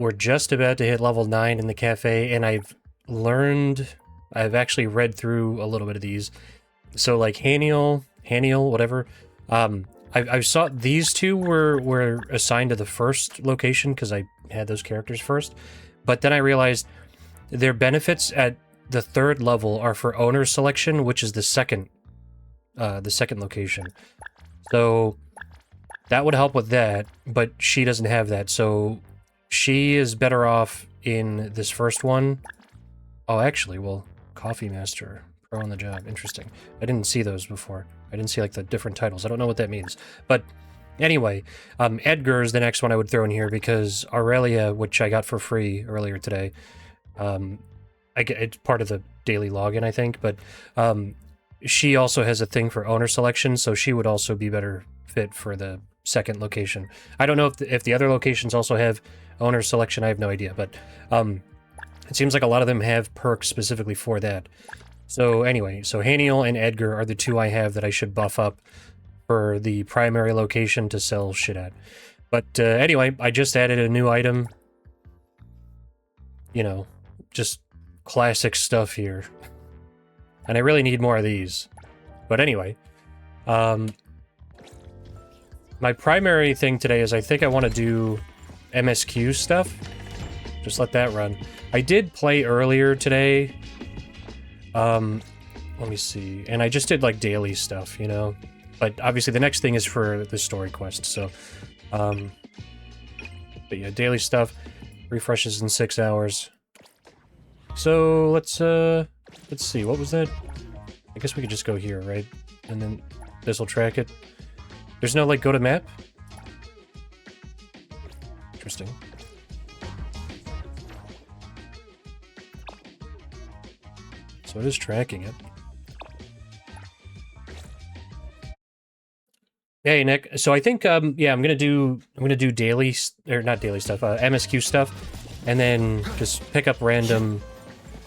we're just about to hit level 9 in the cafe, and I've actually read through a little bit of these. So like Haniel, whatever. I saw these two were assigned to the first location because I had those characters first, but then I realized their benefits at the 3rd level are for owner selection, which is the second location. So that would help with that, but she doesn't have that, so she is better off in this first one. Oh, actually, well, Coffee Master, Pro on the Job, interesting. I didn't see those before. I didn't see, like, the different titles. I don't know what that means. But anyway, Edgar is the next one I would throw in here, because Aurelia, which I got for free earlier today, it's part of the daily login, I think, but she also has a thing for owner selection, so she would also be better fit for the second location. I don't know if the other locations also have owner selection. I have no idea, but it seems like a lot of them have perks specifically for that. So anyway, so Haniel and Edgar are the two I have that I should buff up for the primary location to sell shit at. But anyway, I just added a new item. You know, just classic stuff here. And I really need more of these. But anyway, my primary thing today is I think I want to do MSQ stuff. Just let that run. I did play earlier today. Let me see. And I just did, like, daily stuff, you know? But obviously the next thing is for the story quest, so... but yeah, daily stuff. Refreshes in 6 hours. So, let's see. What was that? I guess we could just go here, right? And then this will track it. There's no, like, go to map? Interesting. So it is tracking it. Hey, Nick. So I think, yeah, I'm gonna do daily, or not daily stuff, MSQ stuff, and then just pick up random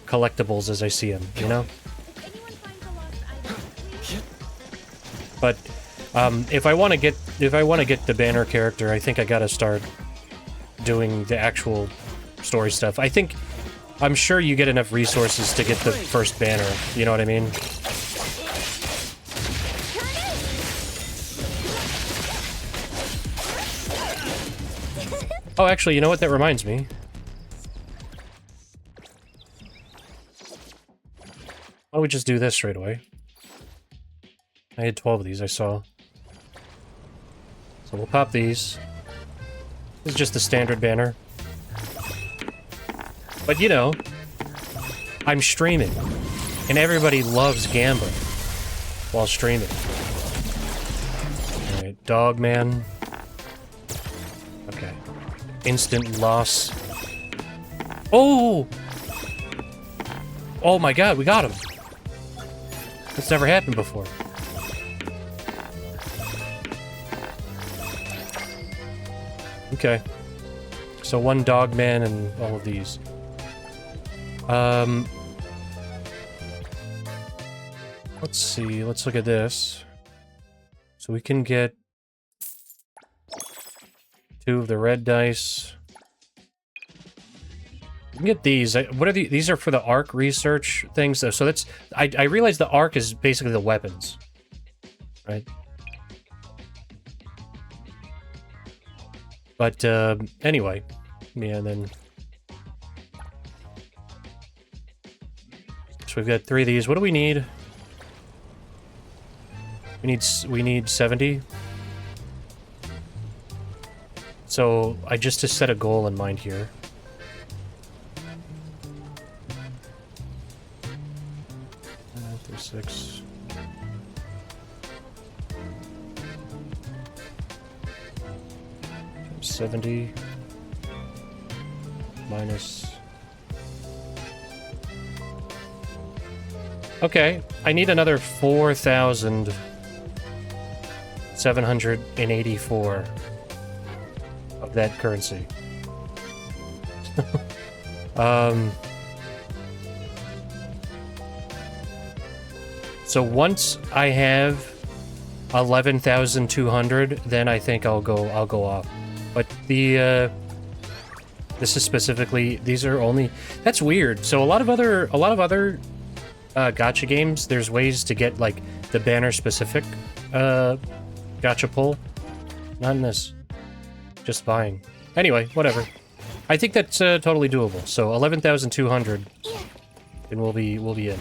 collectibles as I see them, you know? But, if I want to get the Banner character, I think I gotta start doing the actual story stuff. I'm sure you get enough resources to get the first banner, you know what I mean? Oh, actually, you know what? That reminds me. Why don't we just do this straight away? I had 12 of these, I saw. So we'll pop these. This is just the standard banner. But, you know, I'm streaming, and everybody loves gambling while streaming. Alright, Dogman. Okay. Instant loss. Oh! Oh my god, we got him! That's never happened before. Okay. So one Dogman and all of these. Let's see, let's look at this. So we can get 2 of the red dice. We can get these. What are these are for the arc research things, though. So that's, I realize the arc is basically the weapons, right? But, anyway. Yeah, and then... So we've got 3 of these. What do we need? We need 70. So I just to set a goal in mind here. Three, 6. $70 minus. Okay, I need another 4,784 of that currency. So once I have 11,200, then I think I'll go off. But the This is specifically, these are only, that's weird. So a lot of other gacha games, there's ways to get like the banner specific gacha pull. Not in this. Just buying. Anyway, whatever. I think that's totally doable. So 11,200 and we'll be in.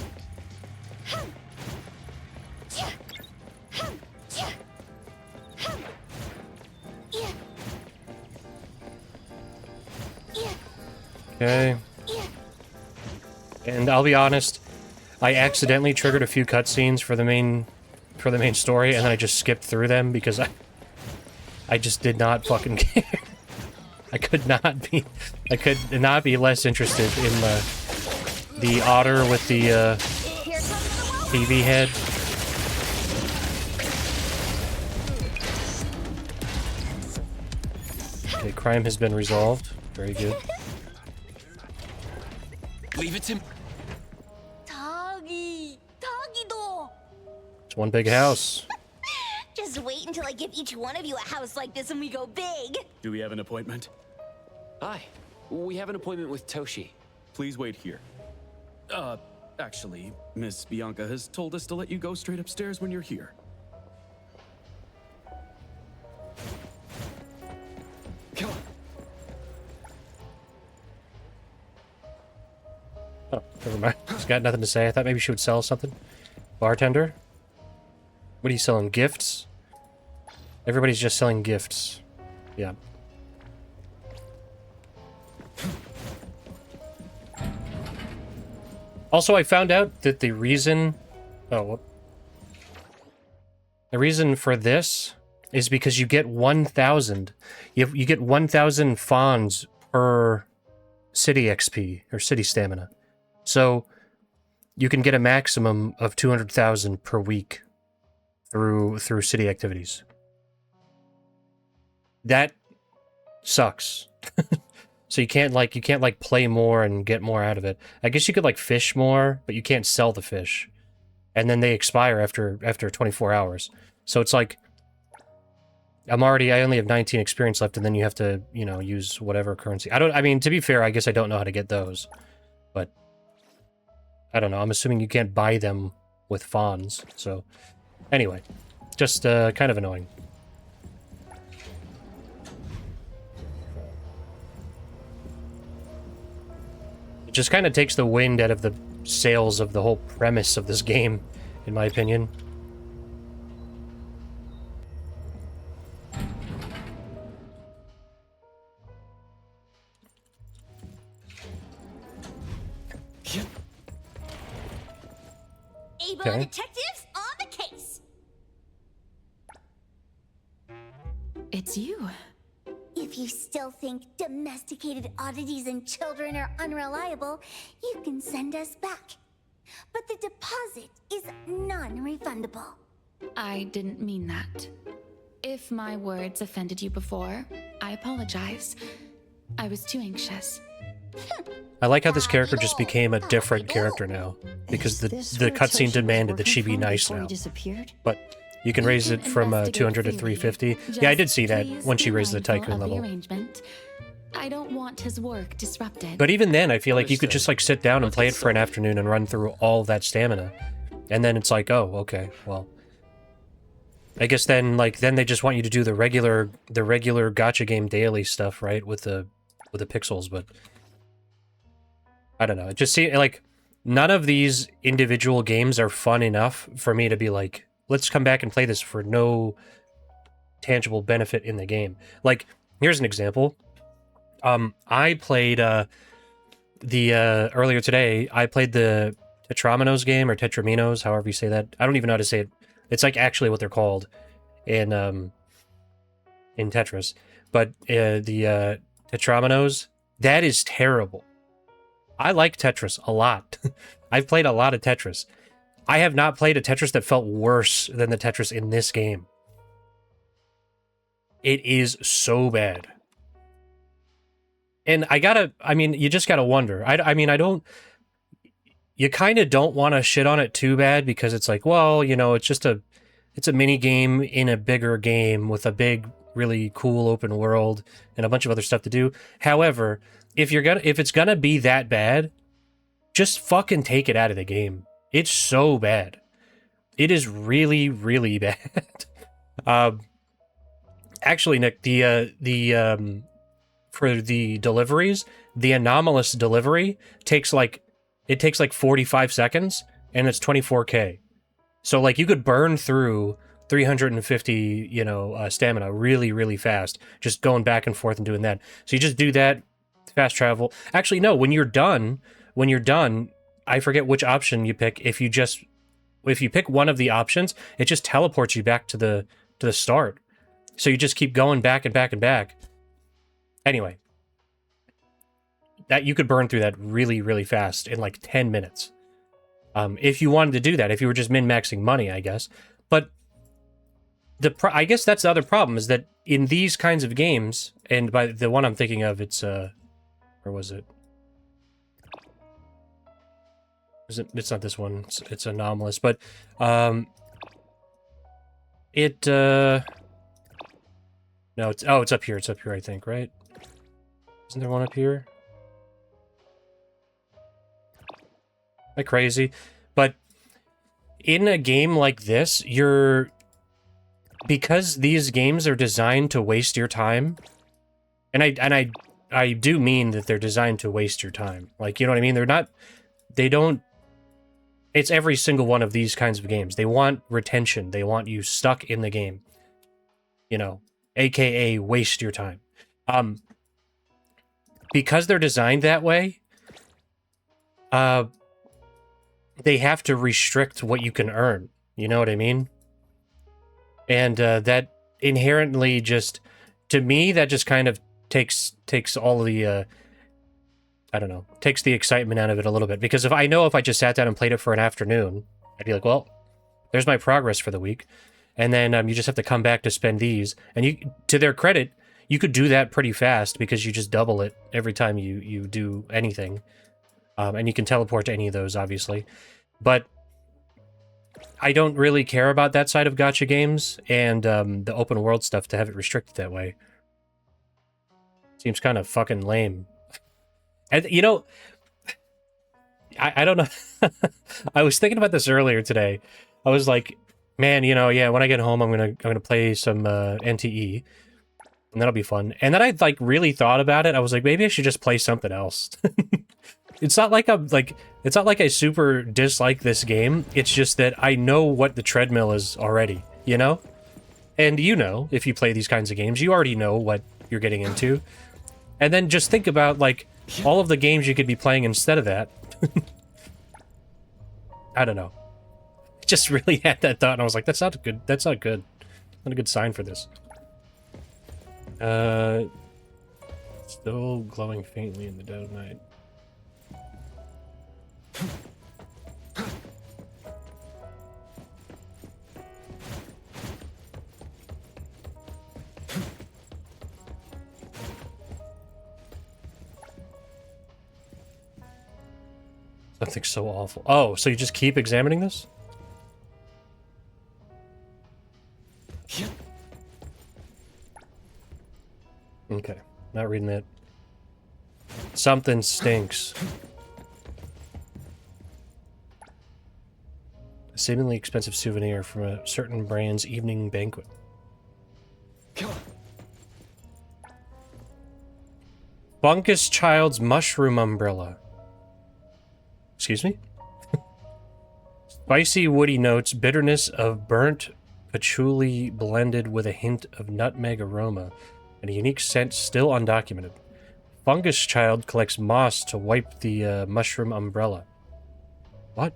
Okay. And I'll be honest, I accidentally triggered a few cutscenes for the main story, and then I just skipped through them because I just did not fucking care. I could not be less interested in the otter with the TV head. Okay, crime has been resolved. Very good. Leave it to It's one big house. Just wait until I give each one of you a house like this and we go big. Do we have an appointment? Hi. We have an appointment with Toshi. Please wait here. Actually, Miss Bianca has told us to let you go straight upstairs when you're here. Come on. Oh, never mind. She's got nothing to say. I thought maybe she would sell something. Bartender? What are you selling? Gifts? Everybody's just selling gifts. Yeah. Also, I found out that the reason... Oh, the reason for this is because you get 1,000. You get 1,000 fawns per city XP, or city stamina. So, you can get a maximum of 200,000 per week through city activities. That sucks. So you can't play more and get more out of it. I guess you could like fish more, but you can't sell the fish. And then they expire after 24 hours. So it's like I only have 19 experience left, and then you have to, you know, use whatever currency. I mean, to be fair, I guess I don't know how to get those. But I don't know. I'm assuming you can't buy them with fawns. So anyway, just kind of annoying. It just kind of takes the wind out of the sails of the whole premise of this game, in my opinion. Ebone detectives on the case. It's you. If you still think domesticated oddities and children are unreliable, you can send us back. But the deposit is non-refundable. I didn't mean that. If my words offended you before, I apologize. I was too anxious. I like how this character just became a different character now, because the cutscene demanded that she be nice now. But you can raise it from 200 to 350. Yeah, I did see that when she raised the tycoon level. I don't want his work disrupted. But even then, I feel like you could just like sit down and play it for an afternoon and run through all that stamina. And then it's like, oh, okay, well. I guess then they just want you to do the regular gacha game daily stuff, right? With the pixels, but I don't know. It just seems like none of these individual games are fun enough for me to be like, let's come back and play this for no tangible benefit in the game. Like, here's an example. I played earlier today, I played the Tetraminos game, or Tetraminos, however you say that. I don't even know how to say it. It's like actually what they're called in Tetris. But the Tetraminos, that is terrible. I like Tetris a lot. I've played a lot of Tetris. I have not played a Tetris that felt worse than the Tetris in this game. It is so bad. And you just gotta wonder. You kind of don't want to shit on it too bad, because it's like, well, you know, it's a mini game in a bigger game with a big really cool open world and a bunch of other stuff to do. However, if it's gonna be that bad, just fucking take it out of the game. It's so bad. It is really, really bad. Actually, Nick, for the deliveries, the Anomalous delivery takes like 45 seconds, and it's 24K. So like you could burn through 350, stamina really, really fast, just going back and forth and doing that. So you just do that, fast travel. Actually, no, when you're done, I forget which option you pick. If you pick one of the options, it just teleports you back to the start. So you just keep going back and back and back. Anyway, that you could burn through that really, really fast in like 10 minutes. If you wanted to do that, if you were just min-maxing money, I guess. But I guess that's the other problem, is that in these kinds of games, and by the one I'm thinking of, it's where was it? It's not this one. It's Anomalous, but no, it's up here. It's up here, I think, right? Isn't there one up here? Am I crazy? But in a game like this, because these games are designed to waste your time, and I do mean that they're designed to waste your time. Like, you know what I mean? They don't. It's every single one of these kinds of games. They want retention. They want you stuck in the game. AKA waste your time. Because they're designed that way, they have to restrict what you can earn. You know what I mean? And that inherently just, to me, that just kind of takes all the, takes the excitement out of it a little bit. Because if I just sat down and played it for an afternoon, I'd be like, well, there's my progress for the week. And then you just have to come back to spend these. And to their credit, you could do that pretty fast because you just double it every time you do anything. And you can teleport to any of those, obviously. But I don't really care about that side of gacha games and the open world stuff to have it restricted that way. Seems kind of fucking lame. And, I don't know. I was thinking about this earlier today. I was like, man, yeah, when I get home, I'm gonna play some NTE. And that'll be fun. And then I really thought about it. I was like, maybe I should just play something else. It's not like I super dislike this game. It's just that I know what the Treadmill is already, And if you play these kinds of games, you already know what you're getting into. And then just think about all of the games you could be playing instead of that. I don't know. Just really had that thought, and I was like, that's not good. That's not good. Not a good sign for this. Still glowing faintly in the dead of night. Something so awful. Oh, so you just keep examining this? Okay, not reading that. Something stinks. A seemingly expensive souvenir from a certain brand's evening banquet. Bunkus Child's mushroom umbrella. Excuse me? Spicy woody notes, bitterness of burnt patchouli blended with a hint of nutmeg aroma, and a unique scent still undocumented. Fungus Child collects moss to wipe the mushroom umbrella. What?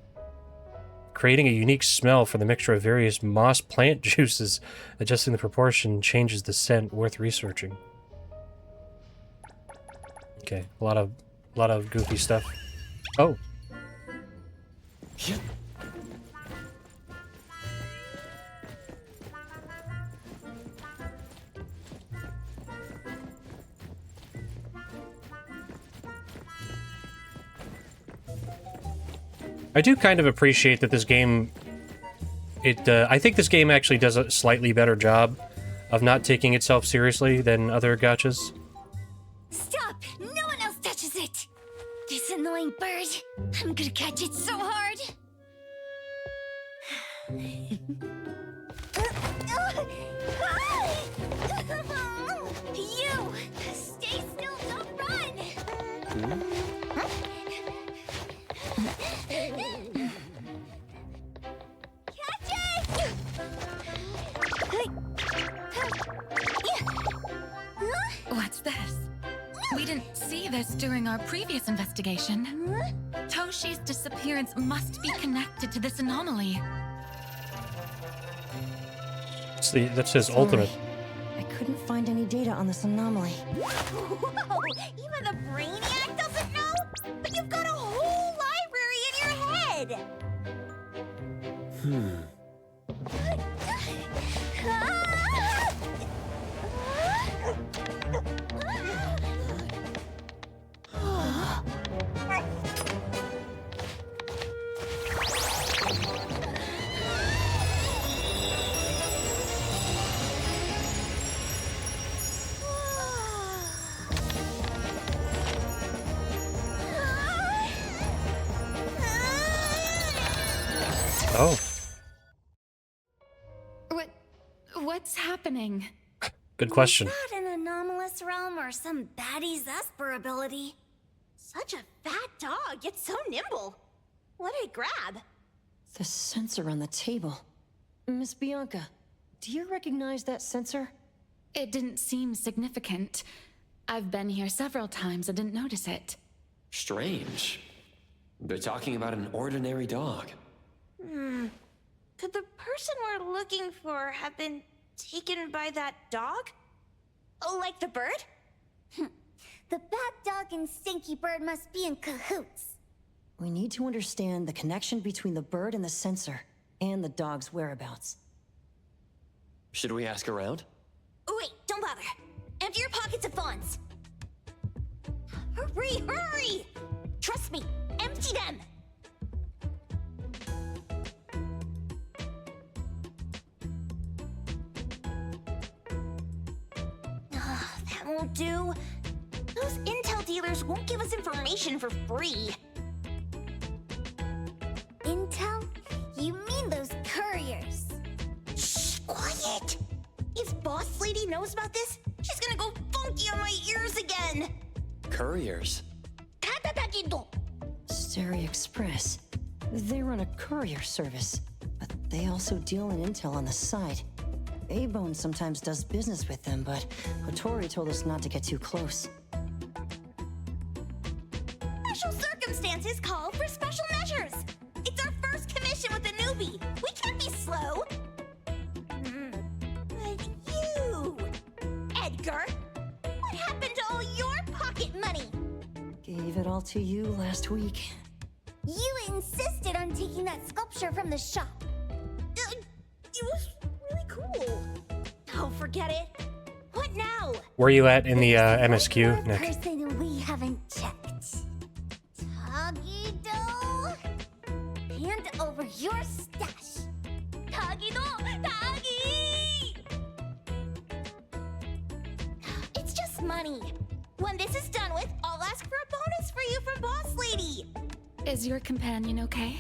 Creating a unique smell for the mixture of various moss plant juices. Adjusting the proportion changes the scent. Worth researching. Okay, a lot of goofy stuff. Oh. I do kind of appreciate that this game, I think this game actually does a slightly better job of not taking itself seriously than other gachas. Stop! No one else touches it! This annoying bird. I'm gonna catch it so hard. You! Stay still, don't run! Catch it! What's this? We didn't see this during our previous investigation. Toshi's disappearance must be connected to this anomaly. That's his ultimate. I couldn't find any data on this anomaly. Whoa! Even the brainiac doesn't know? But you've got a whole library in your head! Oh. What's happening? Good question. Is that an anomalous realm or some baddie's Esper ability? Such a fat dog, yet so nimble. What'd I grab? The sensor on the table. Miss Bianca, do you recognize that sensor? It didn't seem significant. I've been here several times and didn't notice it. Strange. They're talking about an ordinary dog. Could the person we're looking for have been taken by that dog? Oh, like the bird? The bad dog and Stinky bird must be in cahoots. We need to understand the connection between the bird and the sensor, and the dog's whereabouts. Should we ask around? Oh, wait, don't bother. Empty your pockets of funds. Hurry, hurry! Trust me, empty them! That won't do. Those intel dealers won't give us information for free. Intel? You mean those couriers? Shh, quiet! If Boss Lady knows about this, she's gonna go funky on my ears again! Couriers? Starry Express. They run a courier service, but they also deal in intel on the side. Ebone sometimes does business with them, but Hotori told us not to get too close. Special circumstances call for special measures. It's our first commission with a newbie. We can't be slow. But you, Edgar, what happened to all your pocket money? Gave it all to you last week. You insisted on taking that sculpture from the shop. It was really cool. Oh, forget it. What now? Where are you at in the MSQ, One Nick? person we haven't checked. Tagido, hand over your stash. Tagido, Tagi. It's just money. When this is done with, I'll ask for a bonus for you from Boss Lady. Is your companion okay?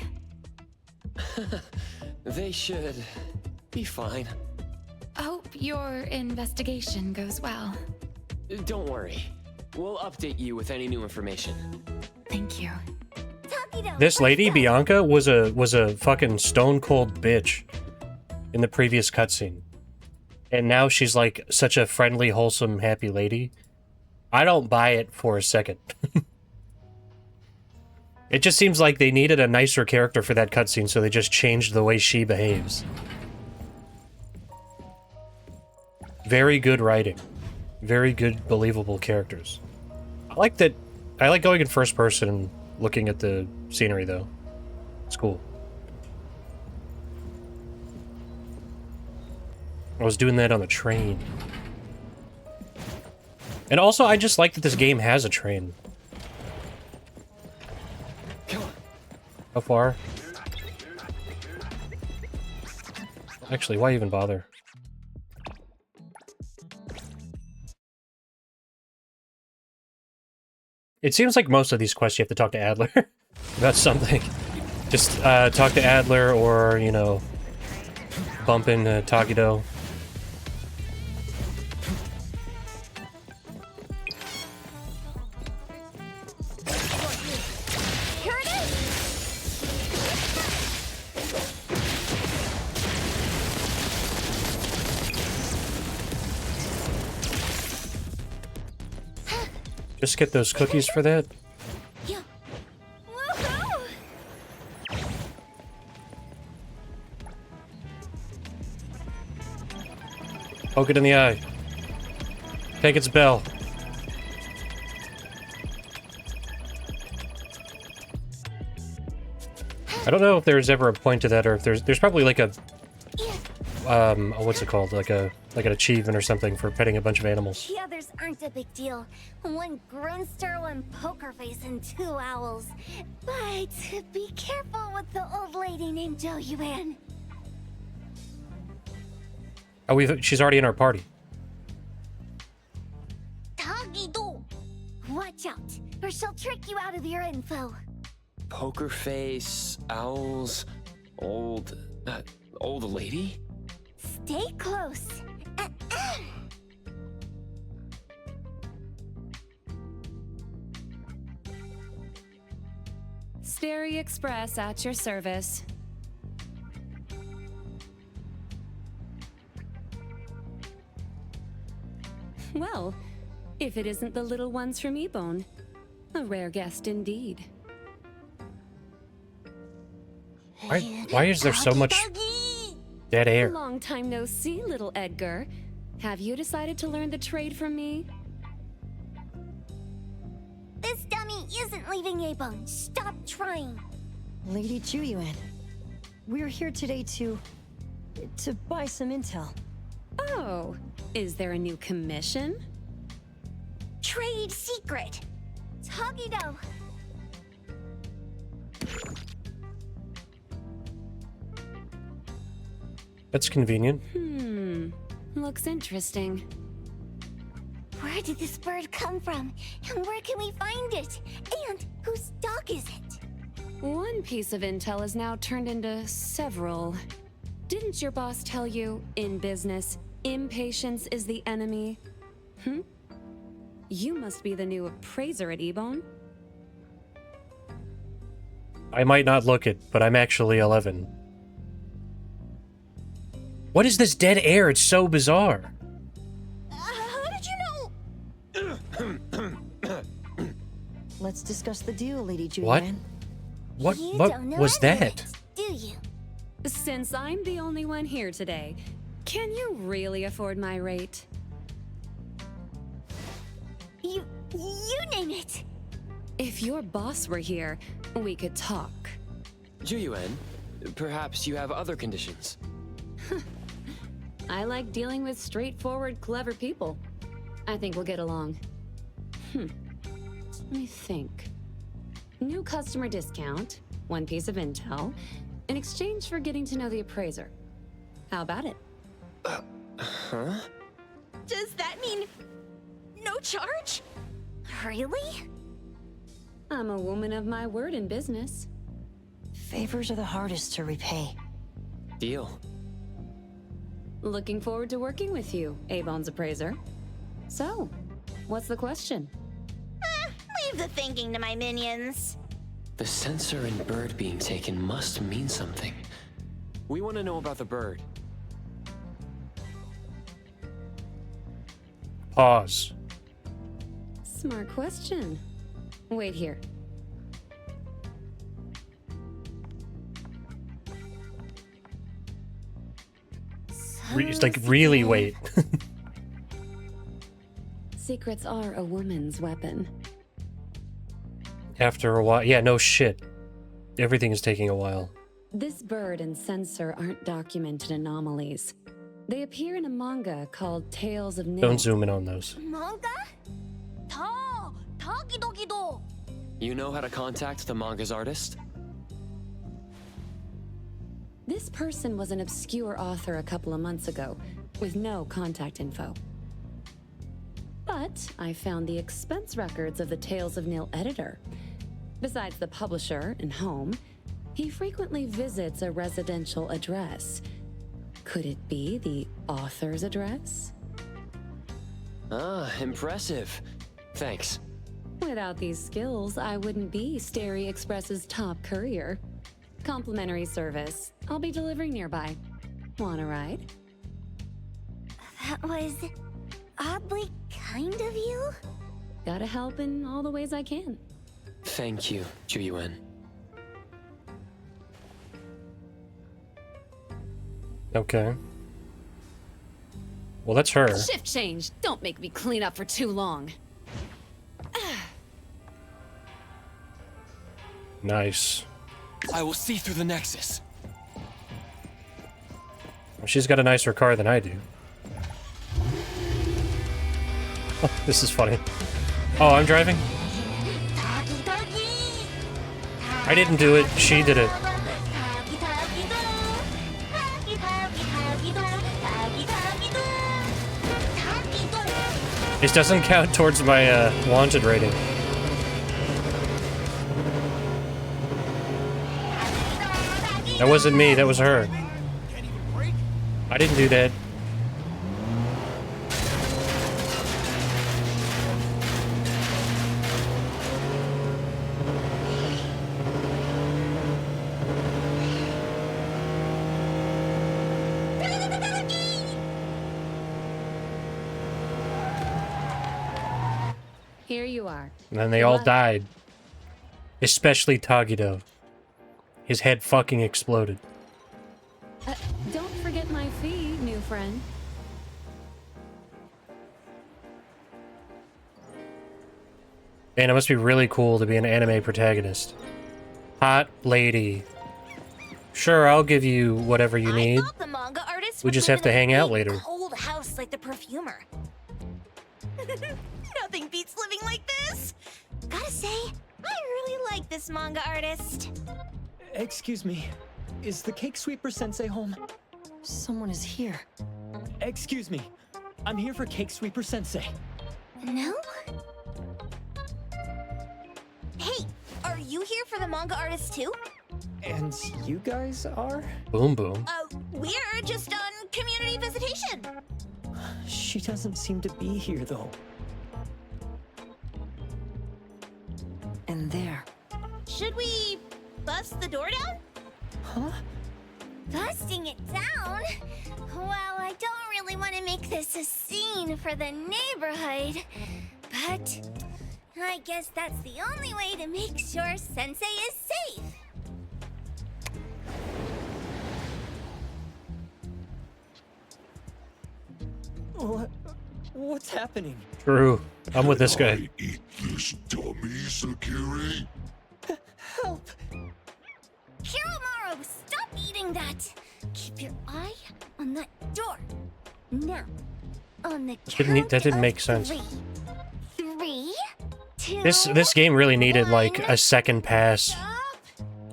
They should be fine. Hope your investigation goes well. Don't worry. We'll update you with any new information. Thank you. Tagido, This lady, let's go. Bianca, was a fucking stone cold bitch in the previous cutscene. And now she's like such a friendly, wholesome, happy lady. I don't buy it for a second. It just seems like they needed a nicer character for that cutscene, so they just changed the way she behaves. Very good writing. Very good, believable characters. I like that. I like going in first person and looking at the scenery, though. It's cool. I was doing that on the train. And also, I just like that this game has a train. Come on. How far? Actually, why even bother? It seems like most of these quests you have to talk to Adler about something. Just talk to Adler or, you know, bump into Takido. Here it is! Just get those cookies for that. Yeah. Woohoo! Poke it in the eye. Take its bell. I don't know if there's ever a point to that, or if there's probably like a what's it called? Like an achievement or something for petting a bunch of animals. The others aren't a big deal. One grunster, one poker face, and 2 owls. But be careful with the old lady named Joanne. Oh, she's already in our party. Tagido! Watch out, or she'll trick you out of your info. Poker face, owls, old lady? Stay close. Starry Express at your service. Well, if it isn't the little ones from Ebone, a rare guest indeed. Why is there so much dead air? Long time no see, little Edgar. Have you decided to learn the trade from me? This dummy isn't leaving Ebone. Stop trying. Lady Joanne, we're here today to buy some intel. Oh, is there a new commission? Trade secret. Tagido. That's convenient. Looks interesting. Where did this bird come from? And where can we find it? And whose dog is it? One piece of intel is now turned into several. Didn't your boss tell you, in business, impatience is the enemy? You must be the new appraiser at Ebone. I might not look it, but I'm actually 11. What is this dead air? It's so bizarre. How did you know? Let's discuss the deal, Lady Joanne. What You what don't know was any of that? it, do you? Since I'm the only one here today, can you really afford my rate? You name it. If your boss were here, we could talk. Joanne, perhaps you have other conditions. I like dealing with straightforward, clever people. I think we'll get along. Let me think. New customer discount, one piece of intel, in exchange for getting to know the appraiser. How about it? Huh? Does that mean no charge? Really? I'm a woman of my word in business. Favors are the hardest to repay. Deal. Looking forward to working with you, Ebone's appraiser. So, what's the question? Leave the thinking to my minions. The sensor and bird being taken must mean something. We want to know about the bird. Pause. Smart question. Wait here. It's like, really wait. Secrets are a woman's weapon. After a while. Yeah, no shit. Everything is taking a while. This bird and sensor aren't documented anomalies. They appear in a manga called Tales of Nil. Don't zoom in on those. Manga? Tagidogido. You know how to contact the manga's artist? This person was an obscure author a couple of months ago, with no contact info. But But I found the expense records of the Tales of Nil editor. Besides the publisher and home, he frequently visits a residential address. Could it be the author's address? Ah, impressive. Thanks. Without these skills, I wouldn't be Starry Express's top courier. Complimentary service. I'll be delivering nearby. Want a ride? That was oddly kind of you. Gotta help in all the ways I can. Thank you, Joanne. Okay. Well, that's her. Shift change. Don't make me clean up for too long. Nice. I will see through the Nexus. Well, she's got a nicer car than I do. Oh, this is funny. Oh, I'm driving? I didn't do it. She did it. This doesn't count towards my wanted rating. That wasn't me, that was her. I didn't do that. Here you are. And then they all died. Especially Tagido. His head fucking exploded. Don't forget my fee, new friend. Man, it must be really cool to be an anime protagonist. Hot lady. Sure, I'll give you whatever you need. I thought the manga artist We would just live have to in a hang out big, later. Cold house like the perfumer. Nothing beats living like this. Gotta say, I really like this manga artist. Excuse me, is the Cake Sweeper Sensei home? Someone is here. Excuse me, I'm here for Cake Sweeper Sensei. No? Hey, are you here for the manga artist too? And you guys are? Boom boom. We're just on community visitation. She doesn't seem to be here though. And there. Should we bust the door down? Huh? Busting it down? Well, I don't really want to make this a scene for the neighborhood, but I guess that's the only way to make sure Sensei is safe. What's happening? True. I'm with this guy. I eat this dummy, Sakiri? Help! Hiromaru, stop eating that! Keep your eye on that door. Now, on the count That didn't of make sense. 3. 3, 2, This game really needed like a second pass stop.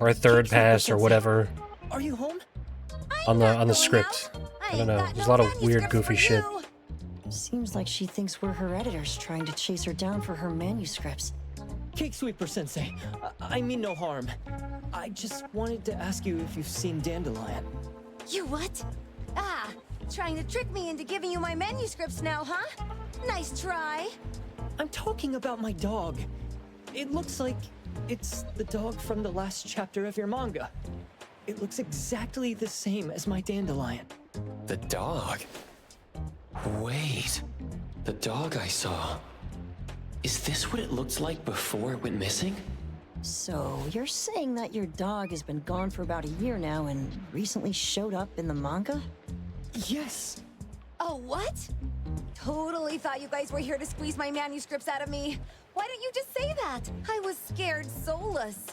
or a third pass or whatever Are you home? on the script. I don't know. There's a lot of weird, goofy shit. Seems like she thinks we're her editors trying to chase her down for her manuscripts. Cake Sweeper Sensei, I mean no harm. I just wanted to ask you if you've seen Dandelion. You what? Ah, trying to trick me into giving you my manuscripts now, huh? Nice try. I'm talking about my dog. It looks like it's the dog from the last chapter of your manga. It looks exactly the same as my Dandelion. The dog? Wait. The dog I saw. Is this what it looked like before it went missing? So, you're saying that your dog has been gone for about a year now and recently showed up in the manga? Yes. Oh, what? Totally thought you guys were here to squeeze my manuscripts out of me. Why didn't you just say that? I was scared soulless.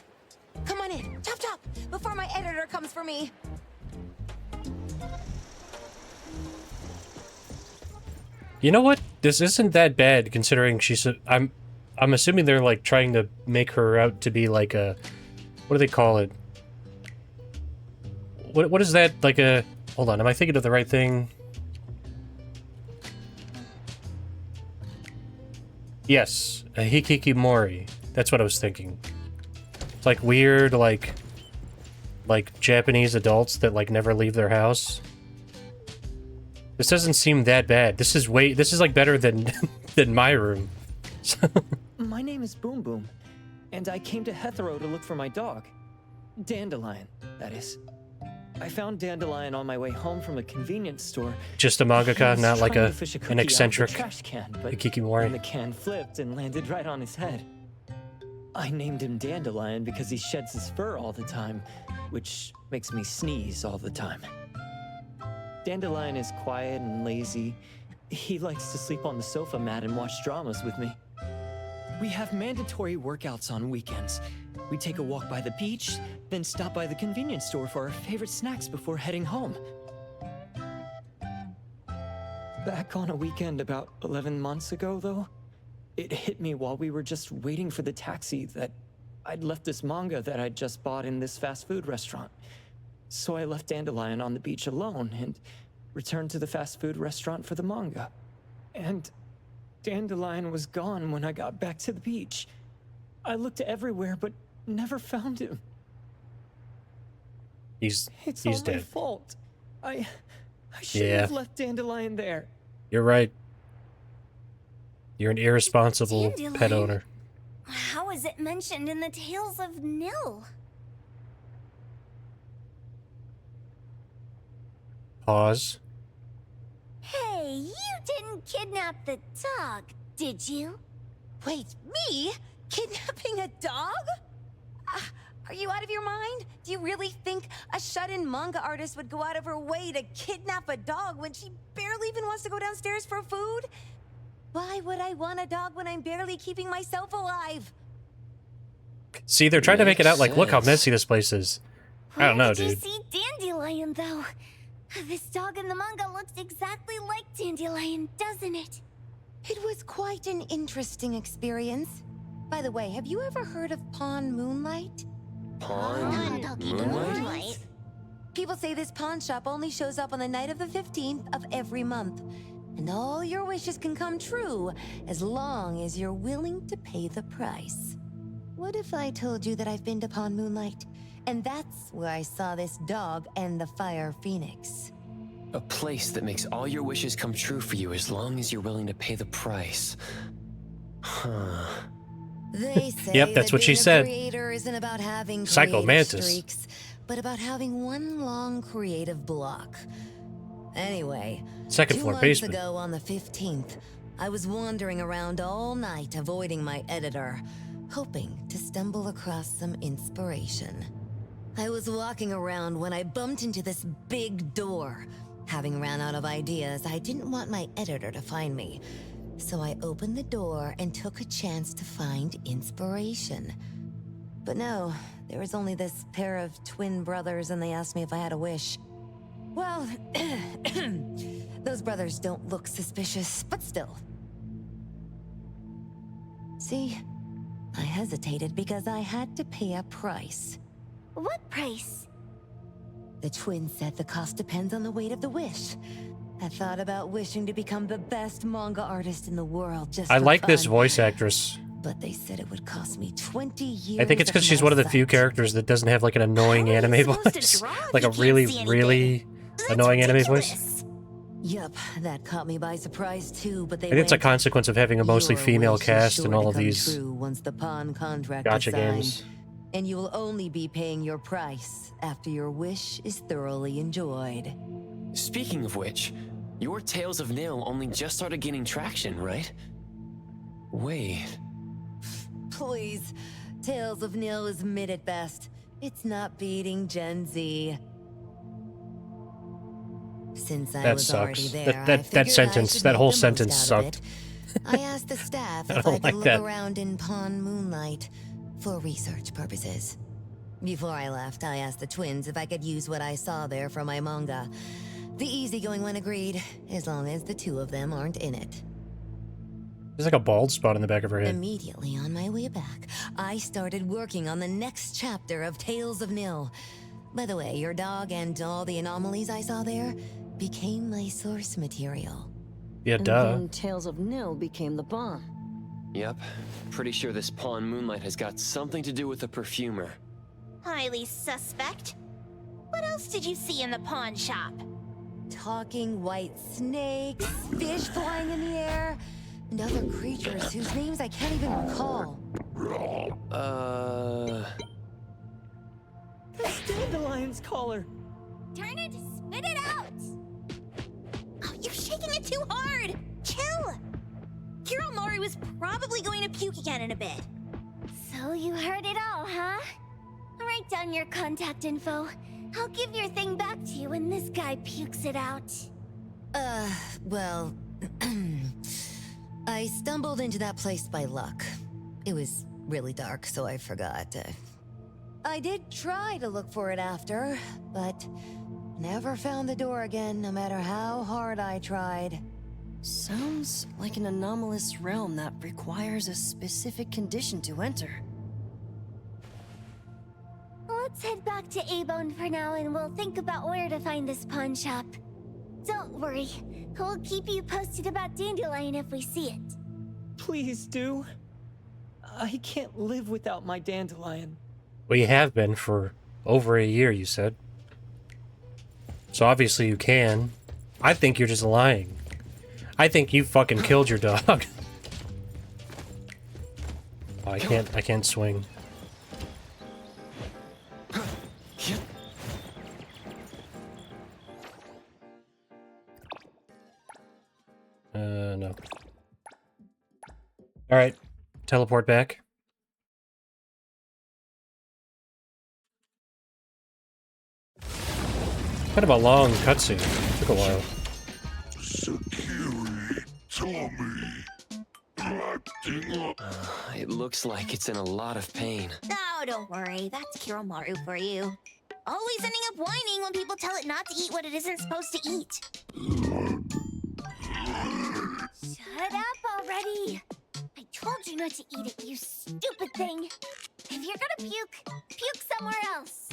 Come on in, chop chop, before my editor comes for me. You know what? This isn't that bad considering she's I'm assuming they're like trying to make her out to be like a, what do they call it? What is that, like a, hold on, am I thinking of the right thing? Yes, a hikikomori. That's what I was thinking. It's like weird, like Japanese adults that like never leave their house. This doesn't seem that bad. This is like better than than my room. My name is Boom Boom, and I came to Hetero to look for my dog. Dandelion, that is. I found Dandelion on my way home from a convenience store. Just a mangaka, not like an eccentric trash can, but hikikomori. the can flipped and landed right on his head. I named him Dandelion because he sheds his fur all the time, which makes me sneeze all the time. Dandelion is quiet and lazy. He likes to sleep on the sofa mat and watch dramas with me. We have mandatory workouts on weekends. We take a walk by the beach, then stop by the convenience store for our favorite snacks before heading home. Back on a weekend about 11 months ago, though, it hit me while we were just waiting for the taxi that I'd left this manga that I'd just bought in this fast food restaurant. So I left Dandelion on the beach alone and returned to the fast food restaurant for the manga. And Dandelion was gone when I got back to the beach. I looked everywhere, but never found him. He's It's all my dead. fault. I shouldn't have left Dandelion there. You're right. You're an irresponsible pet Dandelion? owner. How is it mentioned in the Tales of Nil? Pause. Hey, you didn't kidnap the dog, did you? Wait, me? Kidnapping a dog? Are you out of your mind? Do you really think a shut-in manga artist would go out of her way to kidnap a dog when she barely even wants to go downstairs for food? Why would I want a dog when I'm barely keeping myself alive? See, they're trying to make it out like, look how messy this place is. I don't know, Where did you dude. see Dandelion, though? This dog in the manga looks exactly like Dandelion, doesn't it? It was quite an interesting experience. By the way, have you ever heard of Pawn Moonlight? Moonlight? People say this pawn shop only shows up on the night of the 15th of every month. And all your wishes can come true as long as you're willing to pay the price. What if I told you that I've been to Pawn Moonlight? And that's where I saw this dog and the Fire Phoenix. A place that makes all your wishes come true for you as long as you're willing to pay the price. Huh. They say Yep, that's that what she being a said. creator isn't about having Psycho creative Mantis. streaks, but about having one long creative block. Anyway, Second 2 floor months basement. ago on the 15th, I was wandering around all night avoiding my editor, hoping to stumble across some inspiration. I was walking around when I bumped into this big door. Having ran out of ideas, I didn't want my editor to find me. So I opened the door and took a chance to find inspiration. But no, there was only this pair of twin brothers and they asked me if I had a wish. Well, those brothers don't look suspicious, but still. See, I hesitated because I had to pay a price. What price? The twins said the cost depends on the weight of the wish. I thought about wishing to become the best manga artist in the world just I for like this fun. voice actress. But they said it would cost me 20 years. I think it's because she's one of the few characters that doesn't have like an annoying How are you anime supposed to voice. draw if Like you a can't really, see anything? really That's annoying anime voice. ridiculous. Yup, that caught me by surprise too, but they I think it's a went, consequence of having a mostly "Your female wish is cast sure in to all of come these true once the pawn contract gacha is signed, games. and you will only be paying your price after your wish is thoroughly enjoyed." Speaking of which, your Tales of Nil only just started gaining traction, right? Wait. Please, Tales of Nil is mid at best. It's not beating Gen Z. Since I That was sucks. already there, That- I that figured sentence- I should that make whole the most sentence out of sucked. it. I asked the staff I if don't I could like look that. around in Pawn Moonlight for research purposes. Before I left, I asked the twins if I could use what I saw there for my manga. The easygoing one agreed, as long as the two of them aren't in it. There's like a bald spot in the back of her head. Immediately on my way back, I started working on the next chapter of Tales of Nil. By the way, your dog and all the anomalies I saw there became my source material. Yeah, And duh. then Tales of Nil became the bomb. Yep. Pretty sure this pawn Moonlight has got something to do with the perfumer. Highly suspect. What else did you see in the pawn shop? Talking white snakes, fish flying in the air, and other creatures whose names I can't even recall. That's Dandelion's collar. Turn it, spit it out! Oh, you're shaking it too hard! Chill! Kiromaru was probably going to puke again in a bit. So you heard it all, huh? Write down your contact info. I'll give your thing back to you when this guy pukes it out. Well, I stumbled into that place by luck. It was really dark, so I forgot. I did try to look for it after, but never found the door again, no matter how hard I tried. Sounds like an anomalous realm that requires a specific condition to enter. Let's head back to Ebone for now and we'll think about where to find this pawn shop. Don't worry, we'll keep you posted about Dandelion if we see it. Please do. I can't live without my Dandelion. Well, you have been for over a year, you said. So obviously you can. I think you're just lying. I think you fucking killed your dog. Oh, I can't swing. No. Alright. Teleport back. Kind of a long cutscene. Took a while. Sakiri, Tommy, acting up. It looks like it's in a lot of pain. Oh, don't worry. That's Kiromaru for you. Always ending up whining when people tell it not to eat what it isn't supposed to eat. Shut up already. I told you not to eat it, you stupid thing. If you're gonna puke, puke somewhere else.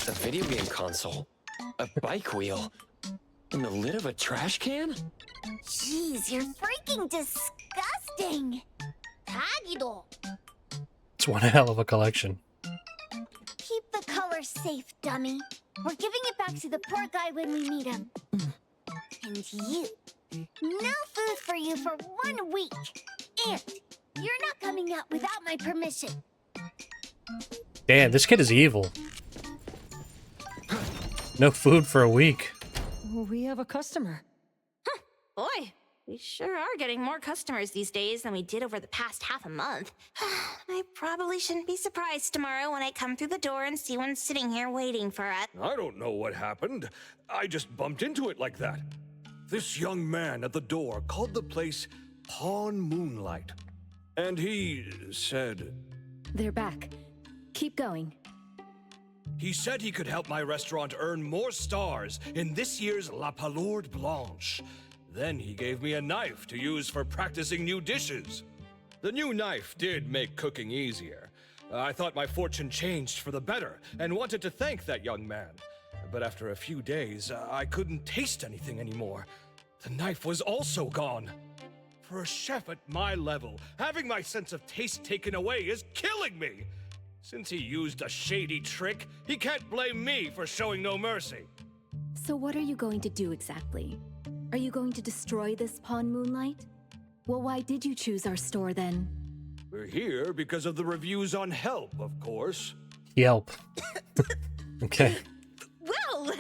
A video game console. A bike wheel. And the lid of a trash can? Jeez, you're freaking disgusting. Tagido. It's one hell of a collection. Keep the color safe, dummy. We're giving it back to the poor guy when we meet him. And you. No food for you for 1 week. And you're not coming out without my permission. Damn, this kid is evil. No food for a week. We have a customer. Boy, we sure are getting more customers these days than we did over the past half a month. I probably shouldn't be surprised tomorrow when I come through the door and see one sitting here waiting for us. I don't know what happened. I just bumped into it like that. This young man at the door called the place Pawn Moonlight. And he said... They're back. Keep going. He said he could help my restaurant earn more stars in this year's La Palourde Blanche. Then he gave me a knife to use for practicing new dishes. The new knife did make cooking easier. I thought my fortune changed for the better and wanted to thank that young man. But after a few days, I couldn't taste anything anymore. The knife was also gone. For a chef at my level, having my sense of taste taken away is killing me. Since he used a shady trick, he can't blame me for showing no mercy. So what are you going to do exactly? Are you going to destroy this Pawn Moonlight? Well, why did you choose our store then? We're here because of the reviews on Help, of course. Yelp. Okay. Well!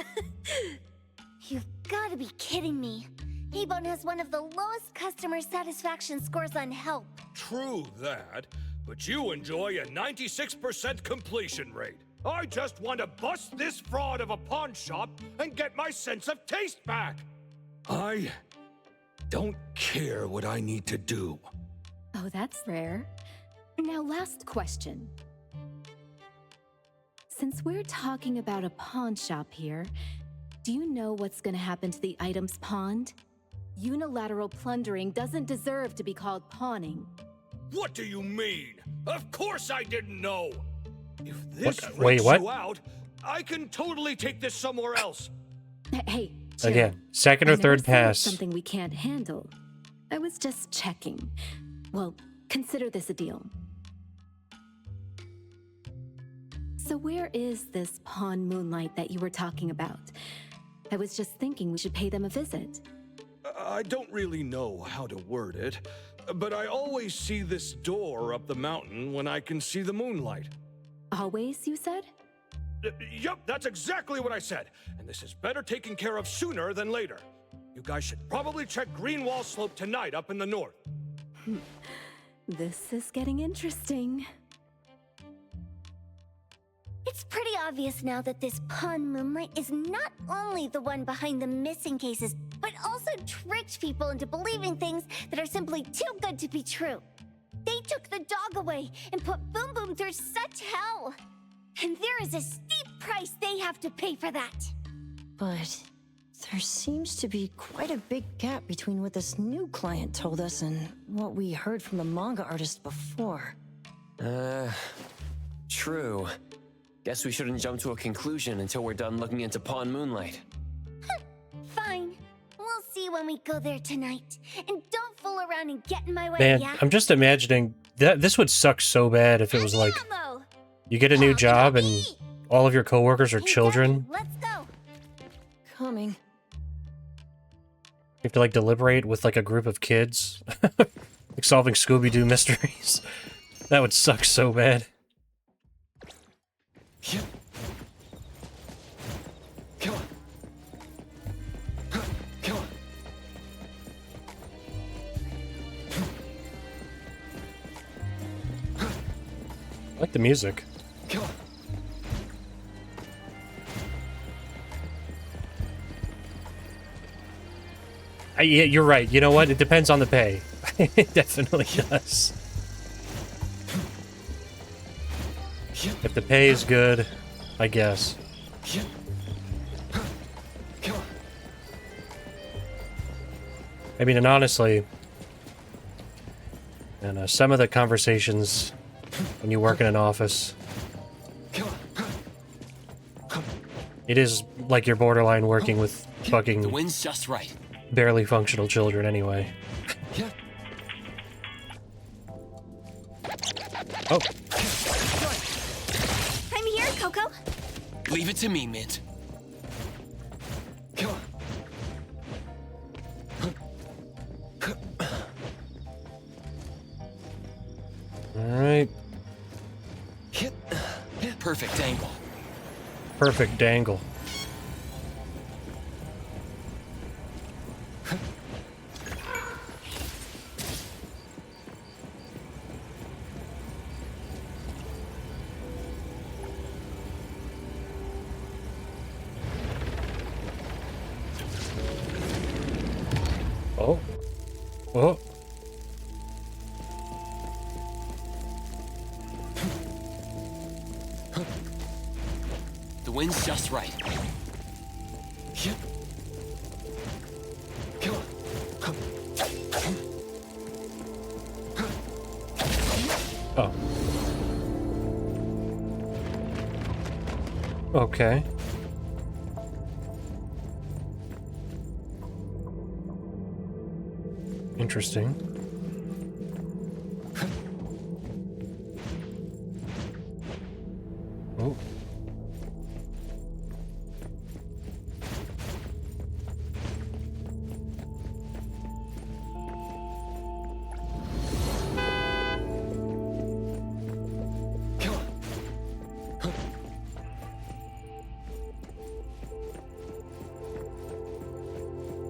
You've got to be kidding me. Ebone has one of the lowest customer satisfaction scores on Help. True that, but you enjoy a 96% completion rate. I just want to bust this fraud of a pawn shop and get my sense of taste back. I don't care what I need to do. Oh, that's rare. Now, last question. Since we're talking about a pawn shop here, do you know what's gonna happen to the items pawned? Unilateral plundering doesn't deserve to be called pawning. What do you mean? Of course I didn't know. If this Wait, freaks what? you out, I can totally take this somewhere else. Hey, Chill. Again, second or I never third said pass. something we can't handle. I was just checking. Well, consider this a deal. So where is this pawn Moonlight that you were talking about? I was just thinking we should pay them a visit. I don't really know how to word it, but I always see this door up the mountain when I can see the moonlight. Always, you said? Yup, that's exactly what I said. And this is better taken care of sooner than later. You guys should probably check Greenwall Slope tonight up in the north. This is getting interesting. It's pretty obvious now that this pawn Moonlight is not only the one behind the missing cases, but also tricked people into believing things that are simply too good to be true. They took the dog away and put Boom Boom through such hell. And there is a steep price they have to pay for that. But there seems to be quite a big gap between what this new client told us and what we heard from the manga artist before. True. Guess we shouldn't jump to a conclusion until we're done looking into Pawn Moonlight. Fine. We'll see when we go there tonight. And don't fool around and get in my way, Man, yeah? I'm just imagining that this would suck so bad if it was like Ammo! you get a new job and all of your coworkers are Hey, children. Daddy, let's go. Coming. You have to like deliberate with like a group of kids, like solving Scooby-Doo mysteries. That would suck so bad. Come on. Come on. I like the music. Come on. Yeah, you're right. You know what? It depends on the pay. It definitely does. If the pay is good, I guess. I mean, and honestly, and some of the conversations when you work in an office, it is like you're borderline working with The fucking wind's just right. barely functional children anyway. Oh, I'm here, Coco. Leave it to me, Mint. Come on. all right. Perfect angle. Perfect dangle. Oh. Oh. The wind's just right. Come on. Oh. Okay. Interesting.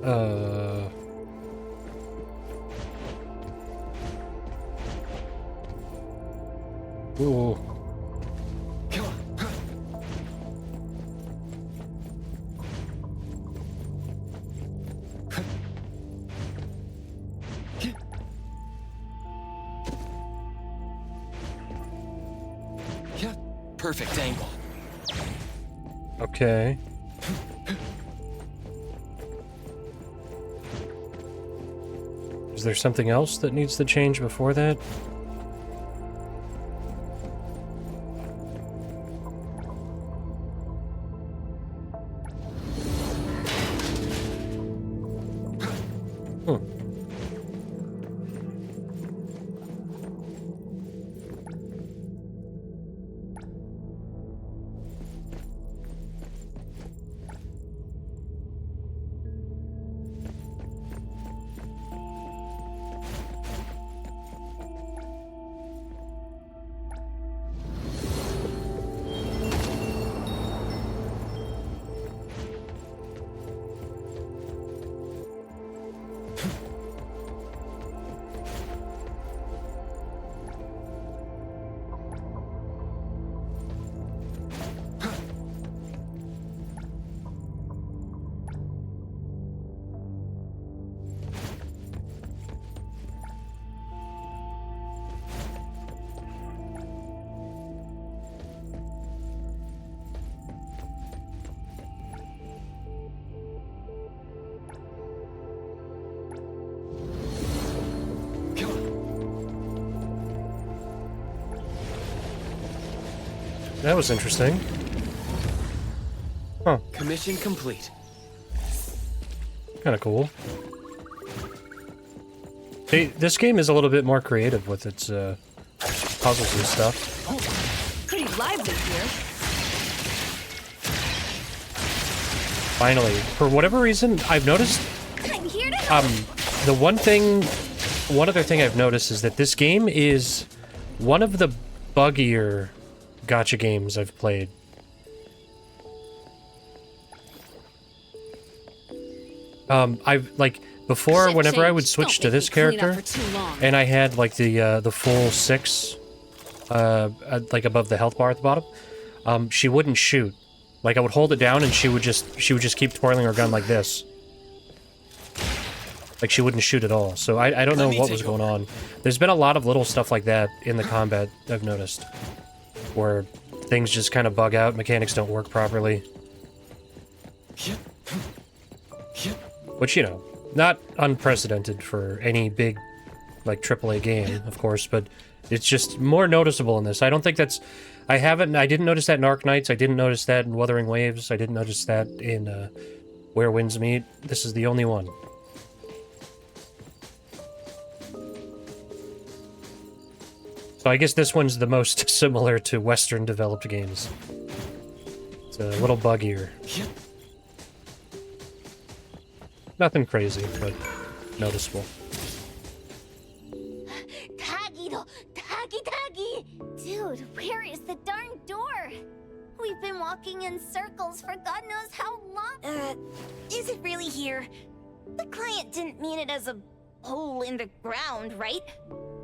Oh. Ooh. Perfect angle. Okay. Is there something else that needs to change before that? That was interesting. Huh. Commission complete. Kind of cool. Hey, this game is a little bit more creative with its puzzles and stuff. Pretty lively here. Finally, for whatever reason, I've noticed. I'm here to help. The one other thing I've noticed is that this game is one of the buggier gacha games I've played. I've like before whenever I would switch to this character, and I had like the full 6, like above the health bar at the bottom, she wouldn't shoot. Like I would hold it down and she would just keep twirling her gun like this. Like she wouldn't shoot at all. So I don't know what was going on. There's been a lot of little stuff like that in the combat I've noticed, where things just kind of bug out, mechanics don't work properly. Which, you know, not unprecedented for any big, like, AAA game, of course, but it's just more noticeable in this. I don't think that's... I didn't notice that in Arc Knights, I didn't notice that in Wuthering Waves, I didn't notice that in Where Winds Meet. This is the only one. So I guess this one's the most similar to Western-developed games. It's a little buggier. Nothing crazy, but noticeable. Dude, where is the darn door? We've been walking in circles for God knows how long. Is it really here? The client didn't mean it as a hole in the ground, right?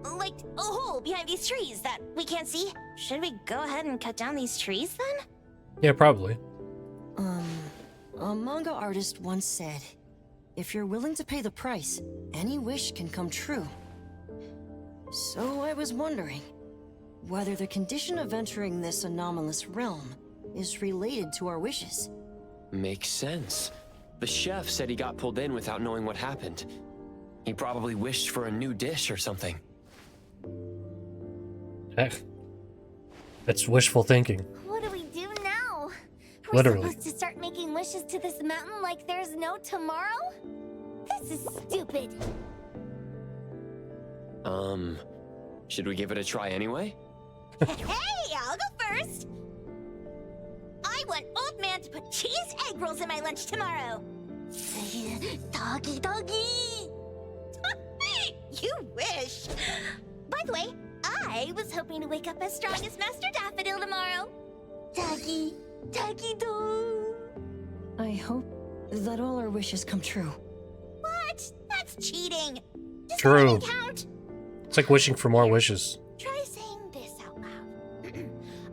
Like a hole behind these trees that we can't see? Should we go ahead and cut down these trees then? Yeah, probably. A manga artist once said, if you're willing to pay the price, any wish can come true. So I was wondering whether the condition of entering this anomalous realm is related to our wishes. Makes sense. The chef said he got pulled in without knowing what happened. He probably wished for a new dish or something. That's wishful thinking. What do we do now? Literally. We're supposed to start making wishes to this mountain like there's no tomorrow? This is stupid. Should we give it a try anyway? Hey, I'll go first. I want Old Man to put cheese egg rolls in my lunch tomorrow. Doggy, doggy. You wish. By the way, I was hoping to wake up as strong as Master Daffodil tomorrow. Doggy, doggy, dog. I hope that all our wishes come true. What? That's cheating. Does True. that count? It's like wishing for more wishes. Try saying this out loud.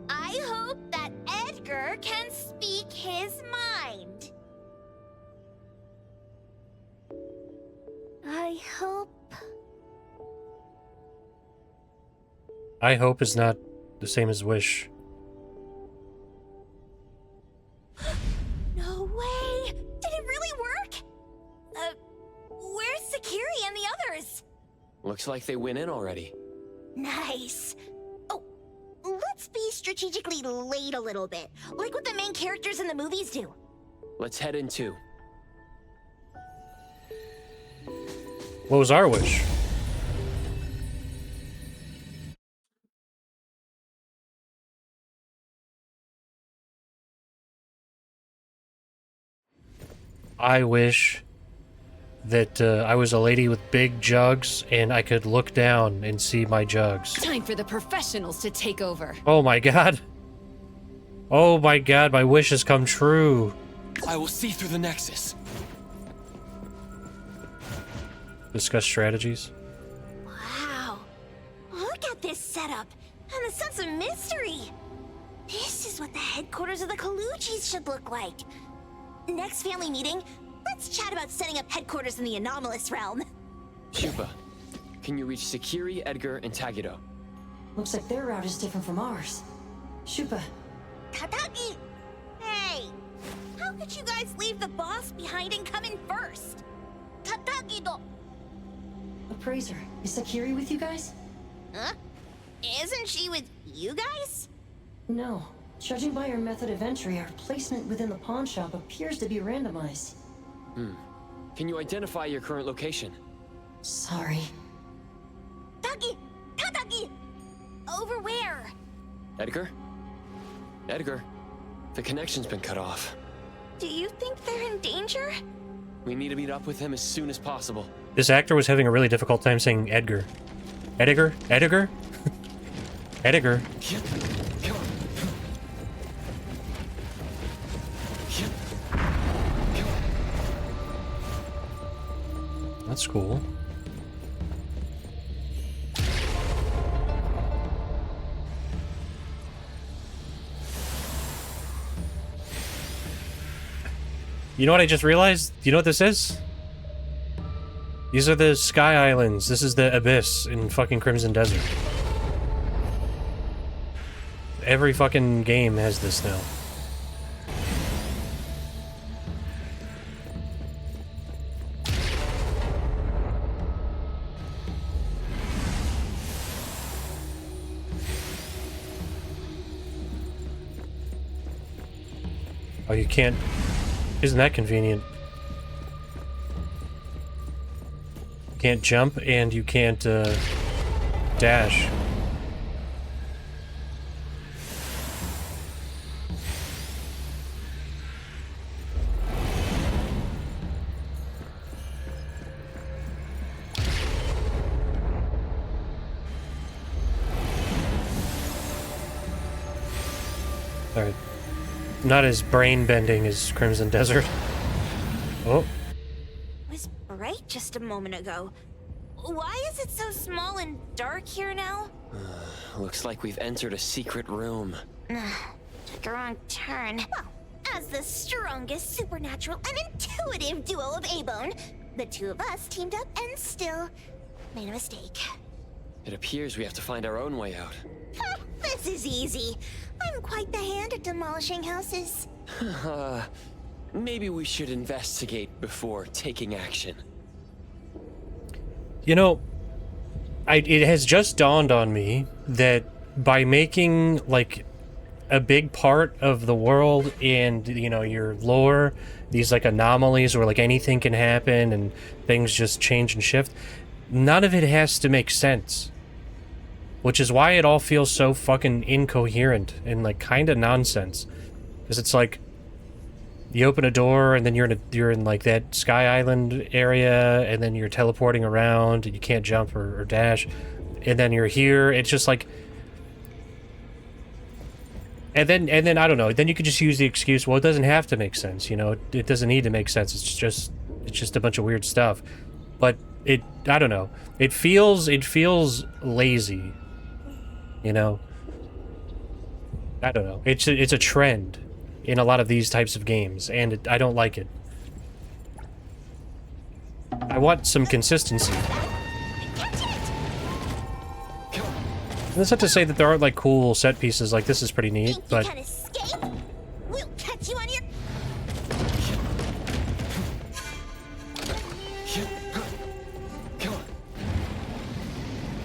I hope that Edgar can speak his mind. I hope is not the same as wish. No way! Did it really work? Where's Sakiri and the others? Looks like they went in already. Nice. Oh, let's be strategically late a little bit, like what the main characters in the movies do. Let's head in too. What was our wish? I wish that I was a lady with big jugs and I could look down and see my jugs. Time for the professionals to take over. Oh my god. Oh my god, my wish has come true. I will see through the Nexus. Discuss strategies. Wow. Look at this setup and the sense of mystery. This is what the headquarters of the Colucci's should look like. Next family meeting, let's chat about setting up headquarters in the Anomalous realm. Shupa, can you reach Sakiri, Edgar, and Tagito? Looks like their route is different from ours. Shupa, Tataki! Hey! How could you guys leave the boss behind and come in first? Tataki-do! Appraiser, is Sakiri with you guys? Huh? Isn't she with you guys? No. Judging by your method of entry, our placement within the pawn shop appears to be randomized. Can you identify your current location? Sorry. Taki! Tataki! Over where? Edgar? Edgar, the connection's been cut off. Do you think they're in danger? We need to meet up with him as soon as possible. This actor was having a really difficult time saying Edgar. Edgar? Edgar? Edgar. That's cool. You know what I just realized? You know what this is? These are the Sky Islands. This is the Abyss in fucking Crimson Desert. Every fucking game has this now. Oh, you can't... Isn't that convenient? You can't jump and you can't, dash. Alright. Not as brain-bending as Crimson Desert. Oh. It was bright just a moment ago. Why is it so small and dark here now? Looks like we've entered a secret room. Took a wrong turn. Well, as the strongest supernatural and intuitive duo of Ebone, the two of us teamed up and still made a mistake. It appears we have to find our own way out. This is easy. I'm quite the hand at demolishing houses. Maybe we should investigate before taking action. You know, it has just dawned on me that by making, like, a big part of the world and, you know, your lore, these, like, anomalies where, like, anything can happen and things just change and shift, none of it has to make sense. Which is why it all feels so fucking incoherent and, like, kind of nonsense. Because it's like, you open a door and then you're in like that Sky Island area, and then you're teleporting around and you can't jump or dash, and then you're here. It's just like, and then I don't know. Then you could just use the excuse, well, it doesn't have to make sense. You know, it doesn't need to make sense. It's just a bunch of weird stuff. But I don't know. It feels lazy. You know, I don't know. It's a trend in a lot of these types of games, and I don't like it. I want some consistency. That's not to say that there aren't, like, cool set pieces. Like, this is pretty neat, but... You can escape? We'll catch you on your...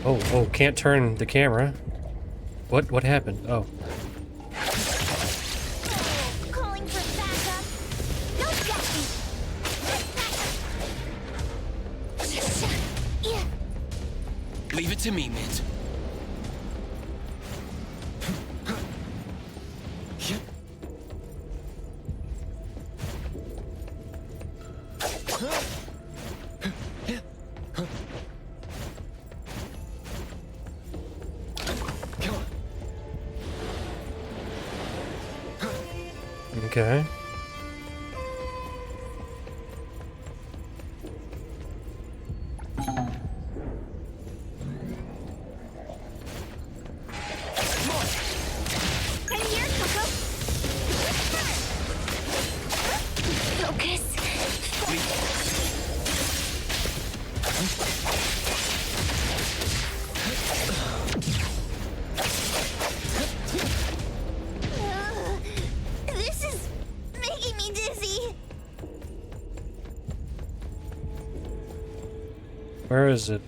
Oh, can't turn the camera. What happened? Oh. Calling for backup. Don't get me. Yeah. Leave it to me, Mint. Okay. I'm here, Coco. Focus. This is making me dizzy. Where is it?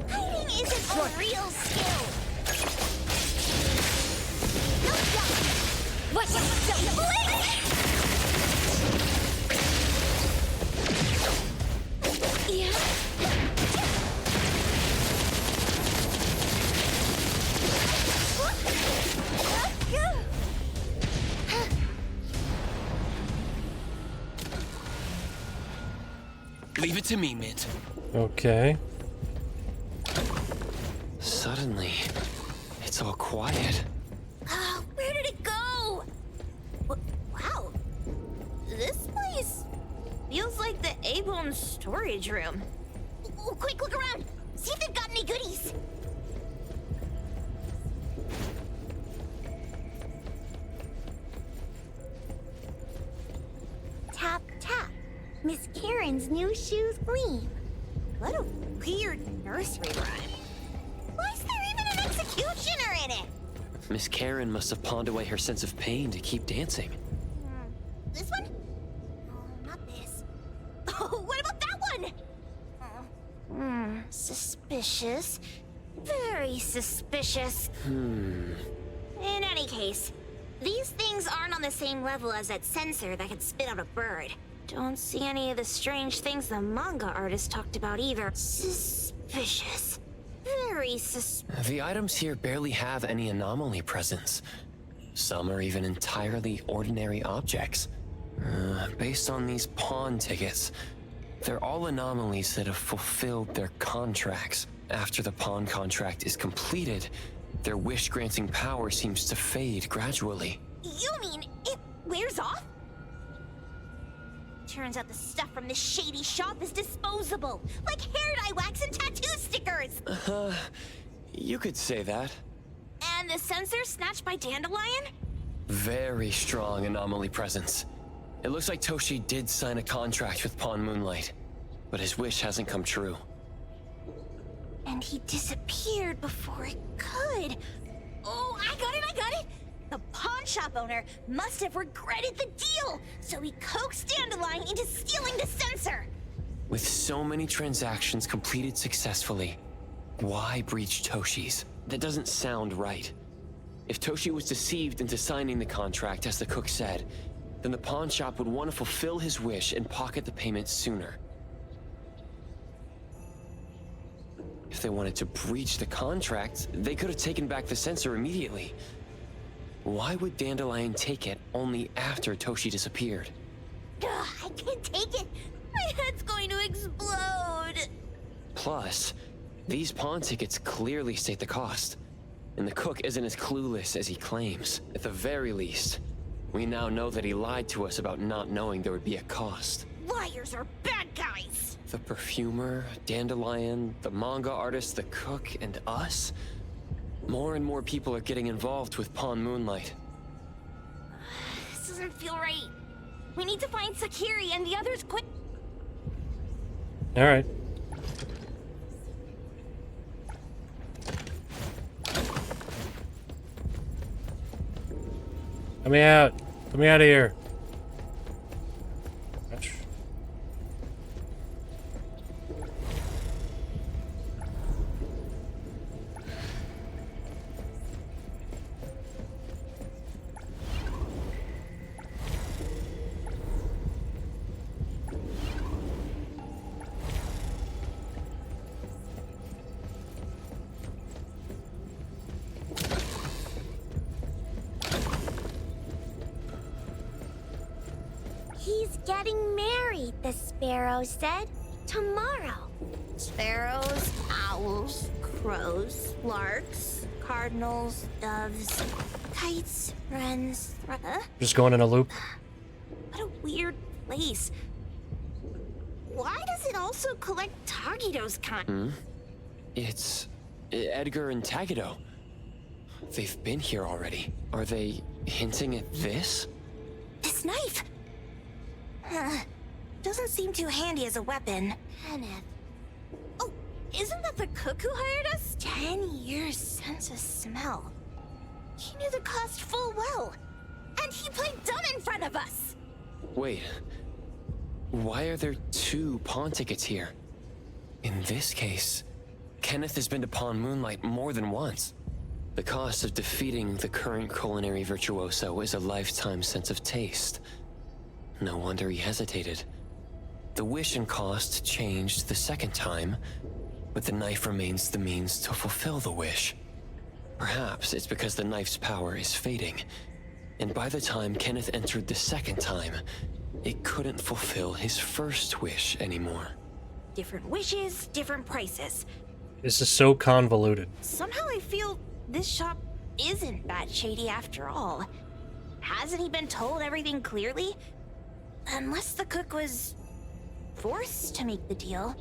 Hiding isn't a real skill. What? Yeah. Leave it to me, Mint. Okay. Suddenly, it's all quiet. Where did it go? Wow. This place feels like the Ebone storage room. Quick, look around. See if they've got any goodies. Tap, tap. Miss Karen's new shoes gleam. What a weird nursery rhyme. Why is there even an executioner in it? Miss Karen must have pawned away her sense of pain to keep dancing. This one? Oh, not this. Oh, what about that one? Suspicious. Very suspicious. In any case, these things aren't on the same level as that sensor that could spit out a bird. Don't see any of the strange things the manga artist talked about either. Suspicious. Very suspicious. The items here barely have any anomaly presence. Some are even entirely ordinary objects. Based on these pawn tickets, they're all anomalies that have fulfilled their contracts. After the pawn contract is completed, their wish-granting power seems to fade gradually. You mean it wears off? Turns out the stuff from this shady shop is disposable, like hair dye wax and tattoo stickers. You could say that. And the sensor snatched by Dandelion? Very strong anomaly presence. It looks like Toshi did sign a contract with Pawn Moonlight, but his wish hasn't come true. And he disappeared before it could. Oh, I got it! The pawn shop owner must have regretted the deal, so he coaxed Dandelion into stealing the sensor. With so many transactions completed successfully, why breach Toshi's? That doesn't sound right. If Toshi was deceived into signing the contract, as the cook said, then the pawn shop would want to fulfill his wish and pocket the payment sooner. If they wanted to breach the contract, they could have taken back the sensor immediately. Why would Dandelion take it only after Toshi disappeared? I can't take it. My head's going to explode. Plus, these pawn tickets clearly state the cost, and the cook isn't as clueless as he claims. At the very least, we now know that he lied to us about not knowing there would be a cost. Liars are bad guys. The perfumer, Dandelion, the manga artist, the cook, and us? More and more people are getting involved with Pawn Moonlight. This doesn't feel right. We need to find Sakiri and the others quick. All right. Let me out. Let me out of here. Ouch. He's getting married, the sparrow said. Tomorrow. Sparrows, owls, crows, larks, cardinals, doves. Kites, runs, Just going in a loop. What a weird place. Why does it also collect Tagido's kind? It's Edgar and Tagido. They've been here already. Are they hinting at this? This knife! Doesn't seem too handy as a weapon. Kenneth. Oh, isn't that the cook who hired us? 10 years sense of smell. He knew the cost full well. And he played dumb in front of us! Wait. Why are there 2 pawn tickets here? In this case, Kenneth has been to Pawn Moonlight more than once. The cost of defeating the current culinary virtuoso is a lifetime sense of taste. No wonder he hesitated. The wish and cost changed the second time, but the knife remains the means to fulfill the wish. Perhaps it's because the knife's power is fading, and by the time Kenneth entered the second time, it couldn't fulfill his first wish anymore. Different wishes, different prices. This is so convoluted. Somehow I feel this shop isn't that shady after all. Hasn't he been told everything clearly? Unless the cook was forced to make the deal.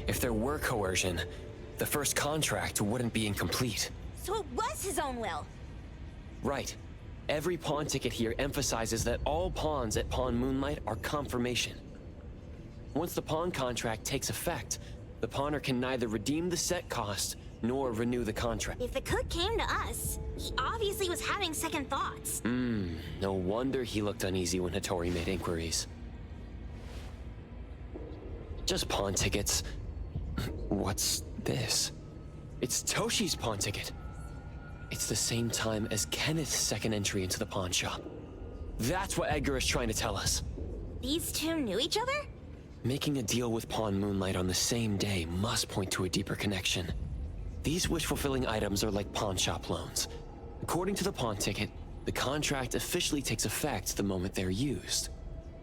If there were coercion, the first contract wouldn't be incomplete. So it was his own will. Right. Every pawn ticket here emphasizes that all pawns at Pawn Moonlight are confirmation. Once the pawn contract takes effect, the pawner can neither redeem the set cost nor renew the contract. If the cook came to us, he obviously was having second thoughts. No wonder he looked uneasy when Hattori made inquiries. Just pawn tickets. What's this? It's Toshi's pawn ticket. It's the same time as Kenneth's second entry into the pawn shop. That's what Edgar is trying to tell us. These 2 knew each other? Making a deal with Pawn Moonlight on the same day must point to a deeper connection. These wish-fulfilling items are like pawn shop loans. According to the pawn ticket, the contract officially takes effect the moment they're used.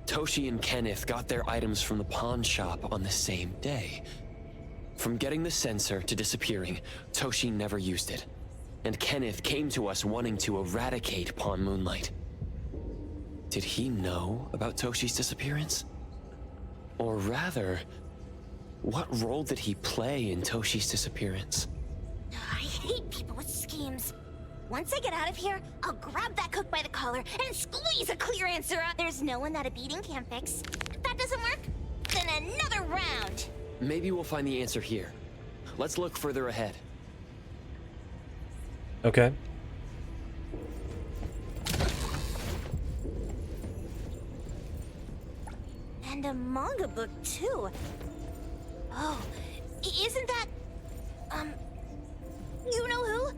Toshi and Kenneth got their items from the pawn shop on the same day. From getting the sensor to disappearing, Toshi never used it. And Kenneth came to us wanting to eradicate Pawn Moonlight. Did he know about Toshi's disappearance? Or rather, what role did he play in Toshi's disappearance? I hate people with schemes. Once I get out of here, I'll grab that cook by the collar and squeeze a clear answer out. There's no one that a beating can't fix. If that doesn't work, then another round. Maybe we'll find the answer here. Let's look further ahead. Okay. And a manga book, too. Oh, isn't that... you know who?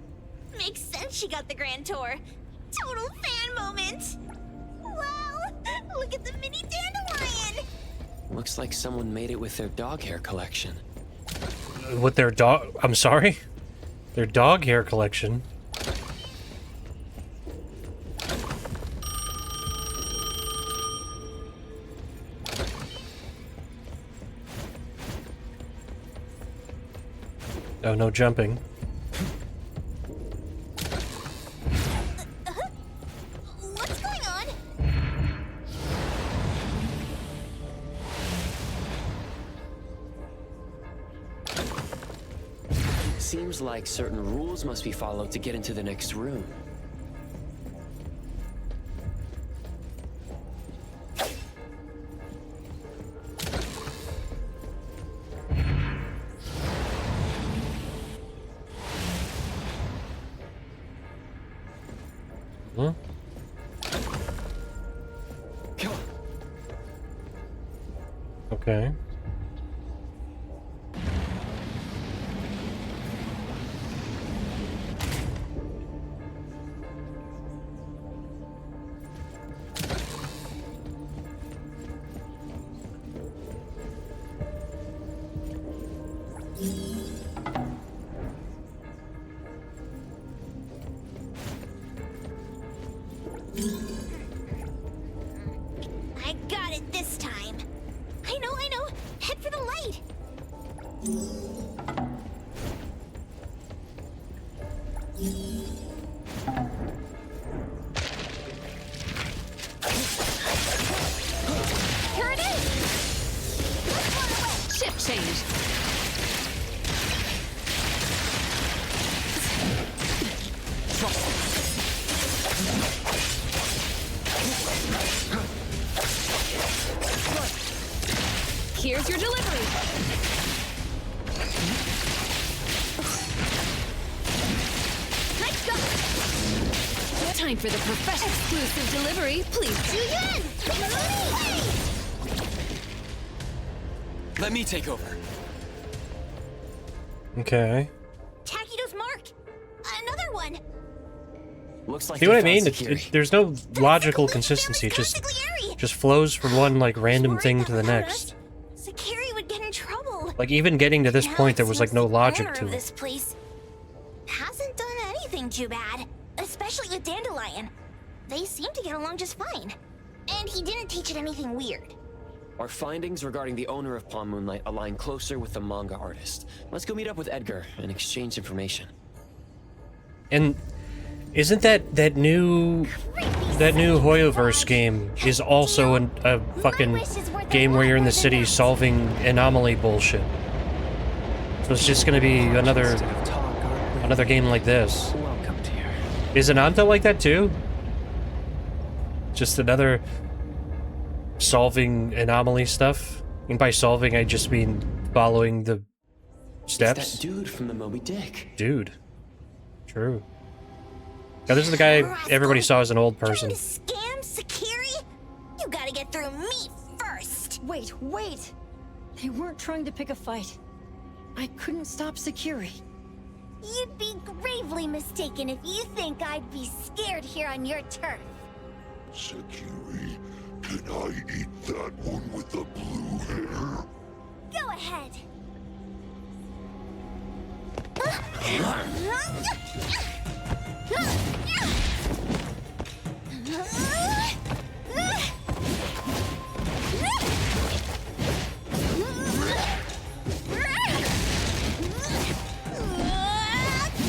Makes sense she got the grand tour. Total fan moment! Wow! Look at the mini Dandelion! Looks like someone made it with their dog hair collection. With their dog... I'm sorry? Their dog hair collection. Oh, no jumping. What's going on? Seems like certain rules must be followed to get into the next room. Huh? Come on. Okay. I got it this time. I know. Head for the light. change. Here's your delivery. Time for the professional exclusive delivery, please. Julian! Let me take over. Okay. Takido's mark! Another one! Looks like See what I they mean? found Sakiri. There's no logical consistency. It just flows from one like random thing to the next. Sakiri would get in trouble. Like even getting to this point, there was like no logic owner to of it. this place hasn't done anything too bad, especially with Dandelion. They seem to get along just fine. And he didn't teach it anything weird. Our findings regarding the owner of Pawn Moonlight align closer with the manga artist. Let's go meet up with Edgar and exchange information. And isn't that new Hoyoverse game is also a fucking game where you're in the city solving anomaly bullshit? So it's just gonna be another game like this. Welcome, dear. Is Ananta like that too? Just another solving anomaly stuff? And by solving, I just mean following the steps. It's that dude from the Moby Dick. Dude. True. Now, this is the guy everybody saw as an old person. Trying to scam Sakiri? You gotta get through me first. Wait. They weren't trying to pick a fight. I couldn't stop Sakiri. You'd be gravely mistaken if you think I'd be scared here on your turf. Sakiri, can I eat that one with the blue hair? Go ahead.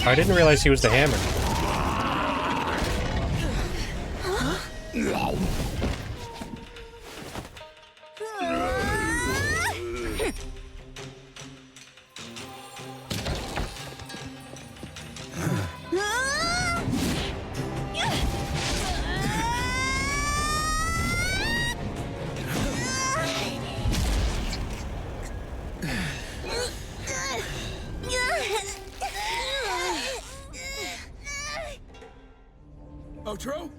I didn't realize he was the hammer. Otro?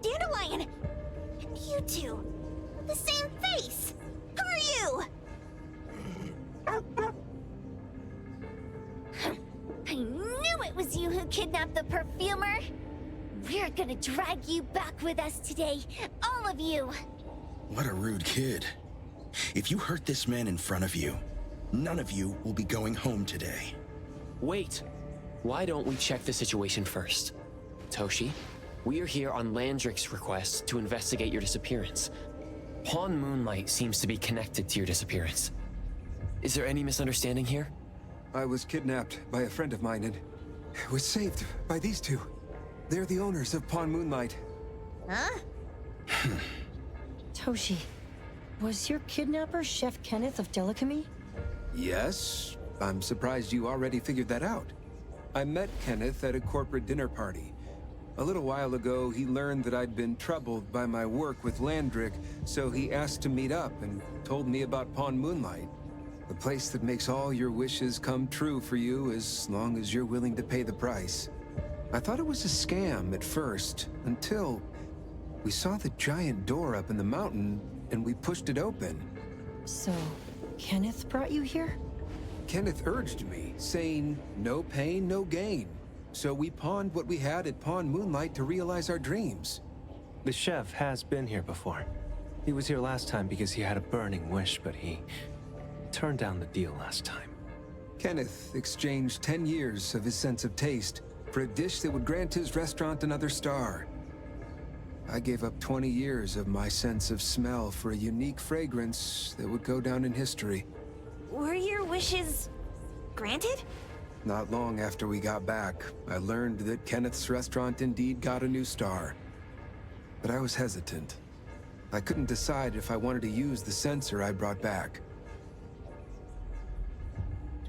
Dandelion! You two! The same face! Who are you? I knew it was you who kidnapped the perfumer! We're gonna drag you back with us today, all of you! What a rude kid. If you hurt this man in front of you, none of you will be going home today. Wait. Why don't we check the situation first? Toshi, we are here on Landrick's request to investigate your disappearance. Pawn Moonlight seems to be connected to your disappearance. Is there any misunderstanding here? I was kidnapped by a friend of mine and was saved by these two. They're the owners of Pawn Moonlight. Huh? Toshi, was your kidnapper Chef Kenneth of Delicamy? Yes, I'm surprised you already figured that out. I met Kenneth at a corporate dinner party. A little while ago, he learned that I'd been troubled by my work with Landrick, so he asked to meet up and told me about Pawn Moonlight. The place that makes all your wishes come true for you as long as you're willing to pay the price. I thought it was a scam at first, until we saw the giant door up in the mountain and we pushed it open. So, Kenneth brought you here? Kenneth urged me, saying, no pain, no gain. So we pawned what we had at Pawn Moonlight to realize our dreams. The chef has been here before. He was here last time because he had a burning wish, but he turned down the deal last time. Kenneth exchanged 10 years of his sense of taste for a dish that would grant his restaurant another star. I gave up 20 years of my sense of smell for a unique fragrance that would go down in history. Were your wishes granted? Not long after we got back, I learned that Kenneth's restaurant indeed got a new star. But I was hesitant. I couldn't decide if I wanted to use the sensor I brought back.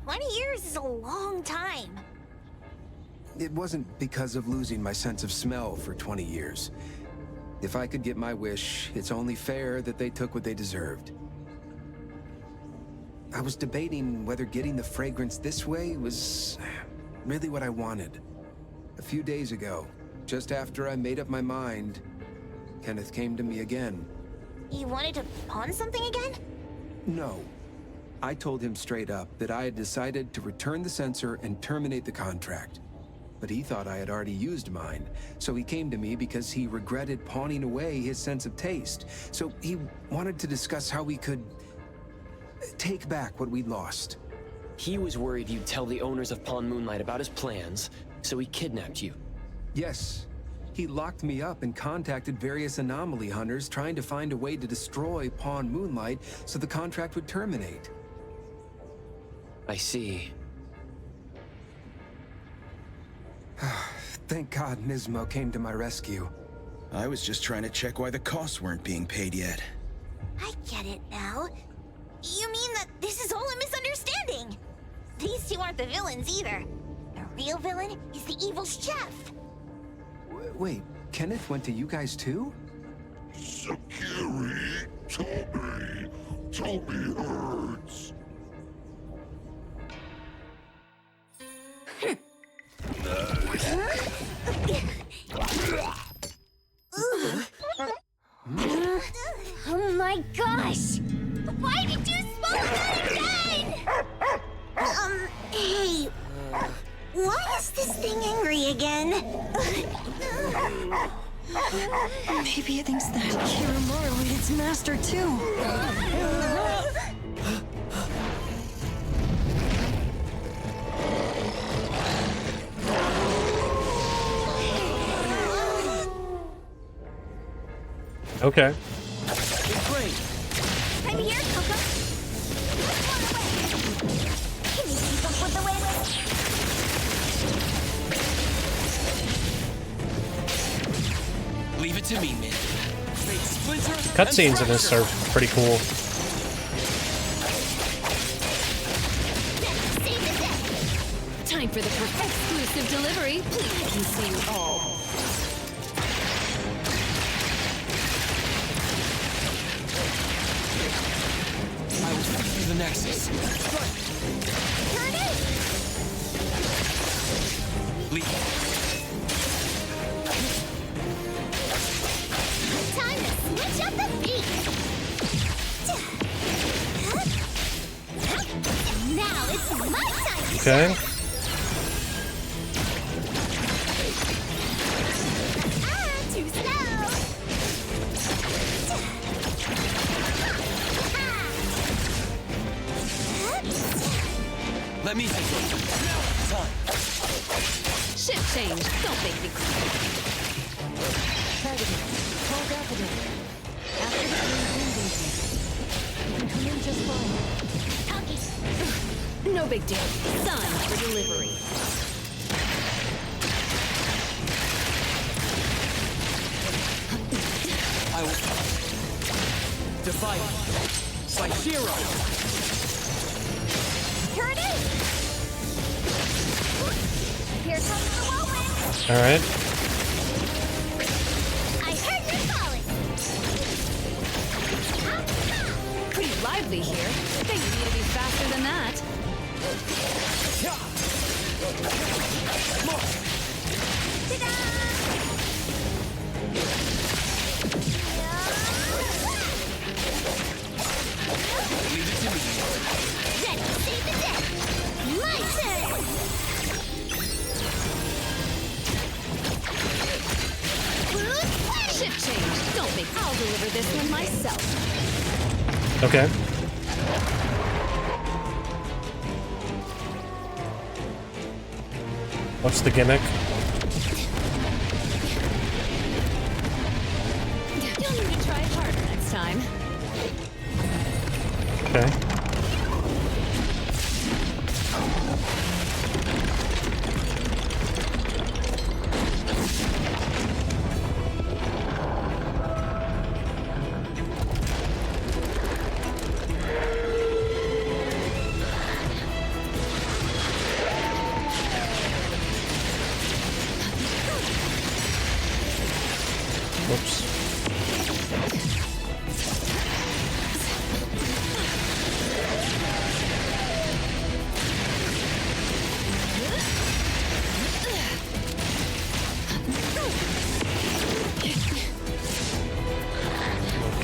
20 years is a long time. It wasn't because of losing my sense of smell for 20 years. If I could get my wish, it's only fair that they took what they deserved. I was debating whether getting the fragrance this way was really what I wanted. A few days ago, just after I made up my mind, Kenneth came to me again. You wanted to pawn something again? No. I told him straight up that I had decided to return the sensor and terminate the contract. But he thought I had already used mine, so he came to me because he regretted pawning away his sense of taste. So he wanted to discuss how we could take back what we'd lost. He was worried you'd tell the owners of Pawn Moonlight about his plans, so he kidnapped you. Yes. He locked me up and contacted various anomaly hunters trying to find a way to destroy Pawn Moonlight so the contract would terminate. I see. Thank God Nismo came to my rescue. I was just trying to check why the costs weren't being paid yet. I get it now. You mean that this is all a misunderstanding? These two aren't the villains either. The real villain is the evil chef. Wait, Kenneth went to you guys too? Sakiri, tell me it hurts. Oh my gosh! Why did you smoke that again? Hey, why is this thing angry again? Maybe it thinks that Kiramaru ate its master too. Okay. Great. I'm here, Coco. Can you keep up with the wind? Leave it to me, man. Cutscenes in this are pretty cool. Time for the exclusive delivery. Please consume all. I will see the Nexus. Turn it! Leave. Time to switch up the beat! Now it's my time to Okay. shine! Too slow! Let me take over. Time. Ship change. Don't make me cry. Targeting. Hold rapidly. After the green engagement. You can come in just fine. Okay. No big deal. Time for delivery. I will divide by 0. Turn it! Here comes the whirlwind! All right. I heard you're calling! Pretty lively here. Think you need to be faster than that. Leave it to me. Ready to save the day! My turn! Ship change. Don't make. I'll deliver this one myself. Okay. What's the gimmick? You'll need to try harder next time. Okay. Whoops.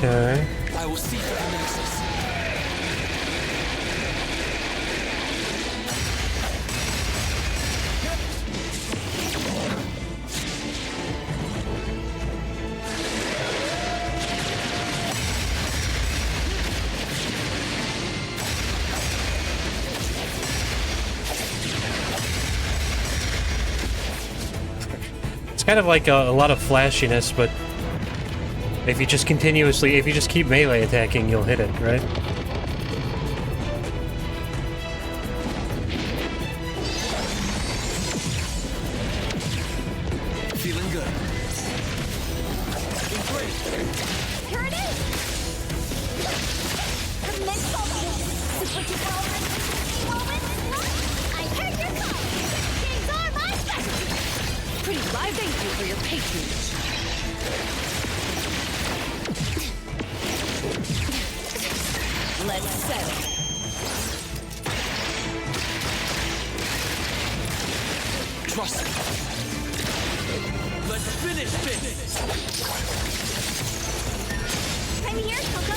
Okay. I will see for the nexus. It's kind of like a lot of flashiness, but if you just keep melee attacking, you'll hit it, right? Feeling good. Here it is! The mental super duper moment. I heard your call! Things are my specialty! Pretty live, thank you for your patronage. Let's settle. Trust me. Let's finish this. I'm here, Coco.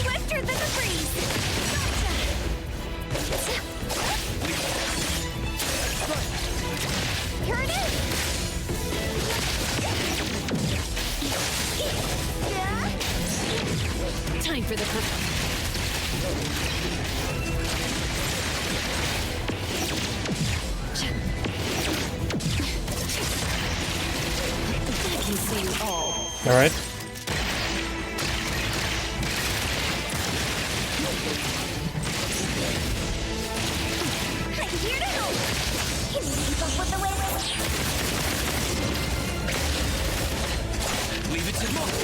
Swifter than the breeze. Here it is. Time for the I can see you all. All right. I'm here to help. Can you keep up with the way? Leave it to Mark.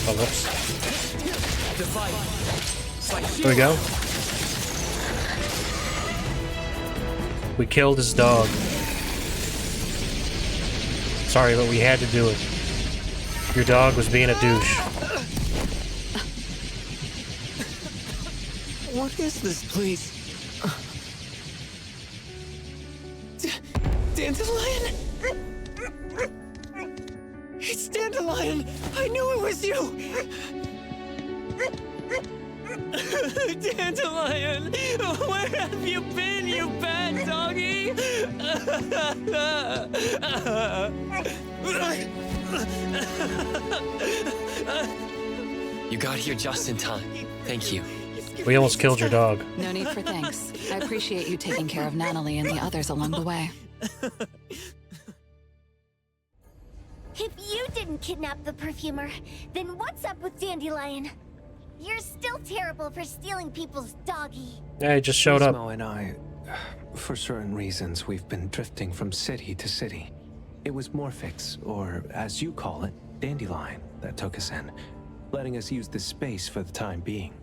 Oh, whoops. There we go. We killed his dog. Sorry, but we had to do it. Your dog was being a douche. What is this, please? Dandelion? It's Dandelion! I knew it was you! Dandelion! Where have you been, you bad doggy? You got here just in time. Thank you. We almost killed your dog. No need for thanks. I appreciate you taking care of Natalie and the others along the way. If you didn't kidnap the perfumer, then what's up with Dandelion? You're still terrible for stealing people's doggy. Yeah, he just showed up. Gizmo and I, for certain reasons, we've been drifting from city to city. It was Morphix, or as you call it, Dandelion, that took us in, letting us use this space for the time being.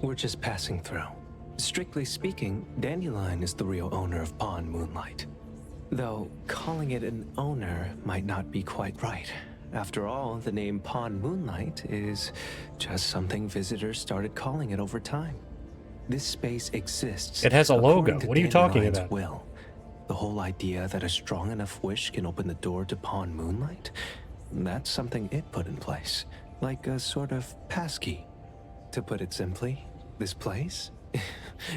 We're just passing through. Strictly speaking, Dandelion is the real owner of Pawn Moonlight. Though calling it an owner might not be quite right. After all, the name Pawn Moonlight is just something visitors started calling it over time. This space exists. It has a logo. What are you talking Dandelion's about? Will. The whole idea that a strong enough wish can open the door to Pawn Moonlight? That's something it put in place. Like a sort of passkey. To put it simply, this place?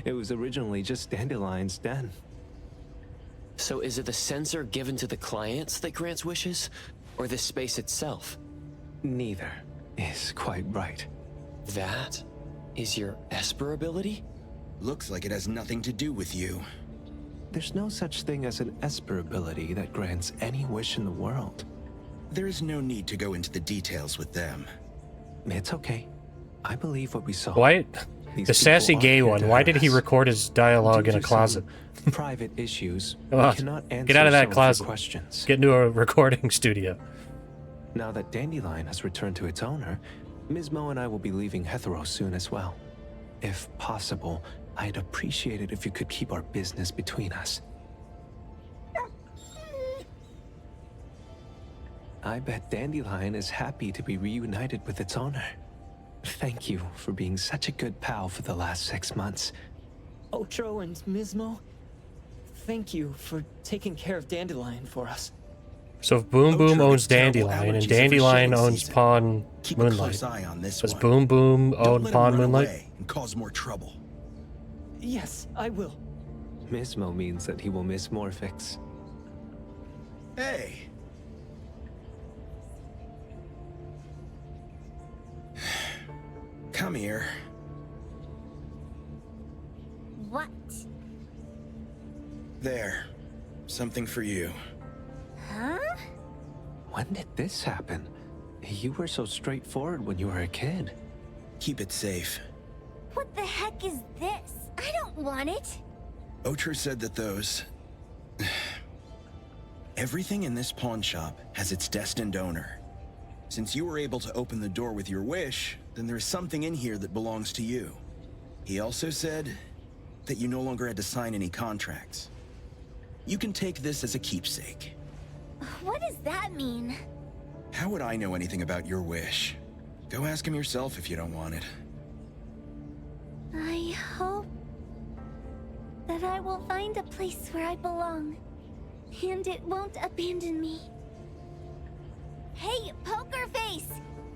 It was originally just Dandelion's den. So is it the sensor given to the clients that grants wishes? Or the space itself? Neither is quite right. That is your Esper ability? Looks like it has nothing to do with you. There's no such thing as an Esper ability that grants any wish in the world. There is no need to go into the details with them. It's okay. I believe what we saw. Why? These The sassy people gay are here one. to Why hurt did he us. record his dialogue Due in a to closet? some private issues. Come We on, cannot answer get out of some that closet. your questions. Get into a recording studio. Now that Dandelion has returned to its owner, Ms. Mo and I will be leaving Hetero soon as well. If possible, I'd appreciate it if you could keep our business between us. I bet Dandelion is happy to be reunited with its owner. Thank you for being such a good pal for the last 6 months. Otro and Mismo, thank you for taking care of Dandelion for us. So if Boom Boom Otro owns gets terrible Dandelion and allergies every Dandelion shedding owns season. Pawn Keep a Moonlight, close eye on this does one. Boom Boom Don't own let him Pawn run Moonlight? away and cause more trouble. Yes, I will. Mismo means that he will miss Morphix. Hey. Come here. What? There. Something for you. Huh? When did this happen? You were so straightforward when you were a kid. Keep it safe. What the heck is this? I don't want it. Otro said that those... Everything in this pawn shop has its destined owner. Since you were able to open the door with your wish, then there's something in here that belongs to you. He also said that you no longer had to sign any contracts. You can take this as a keepsake. What does that mean? How would I know anything about your wish? Go ask him yourself if you don't want it. I hope that I will find a place where I belong, and it won't abandon me. Hey, Poker Face!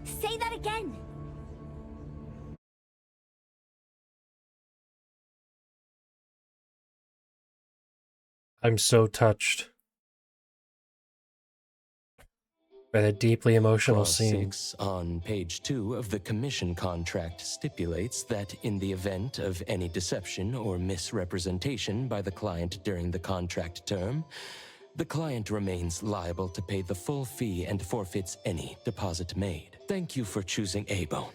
Say that again! I'm so touched by that deeply emotional Clause scene. 6 on page 2 of the commission contract stipulates that in the event of any deception or misrepresentation by the client during the contract term, the client remains liable to pay the full fee and forfeits any deposit made. Thank you for choosing Ebone.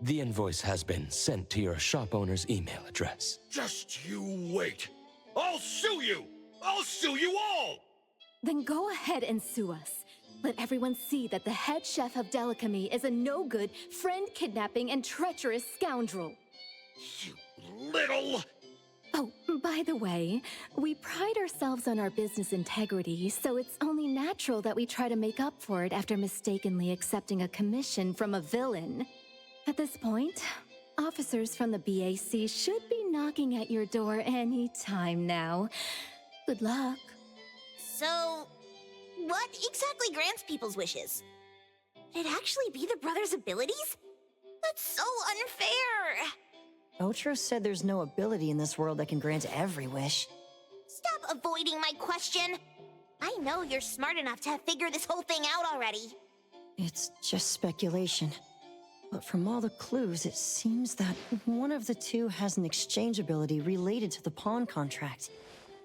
The invoice has been sent to your shop owner's email address. Just you wait. I'll sue you! I'll sue you all! Then go ahead and sue us. Let everyone see that the head chef of Delicamy is a no-good, friend-kidnapping, and treacherous scoundrel. You little... Oh, by the way, we pride ourselves on our business integrity, so it's only natural that we try to make up for it after mistakenly accepting a commission from a villain. At this point, officers from the BAC should be knocking at your door any time now. Good luck. So, what exactly grants people's wishes? Would it actually be the brothers' abilities? That's so unfair! Otro said there's no ability in this world that can grant every wish. Stop avoiding my question! I know you're smart enough to have figured this whole thing out already. It's just speculation. But from all the clues, it seems that one of the two has an exchange ability related to the pawn contract.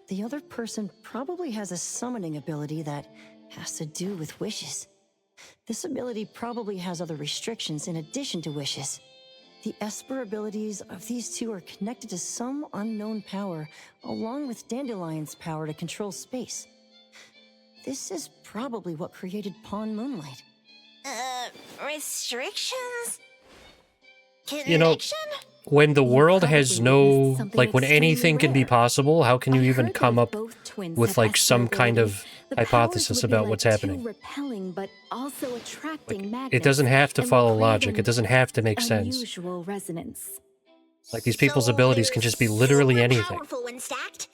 The other person probably has a summoning ability that has to do with wishes. This ability probably has other restrictions in addition to wishes. The Esper abilities of these two are connected to some unknown power, along with Dandelion's power to control space. This is probably what created Pawn Moonlight. Restrictions? You know, when the world has no, like, when anything can be possible, how can you even come up with, like, some kind of hypothesis about what's happening? Repelling, but also attracting It doesn't have to follow logic. It doesn't have to make sense. Unusual resonance. Like, these people's abilities can just be literally anything. Powerful when stacked.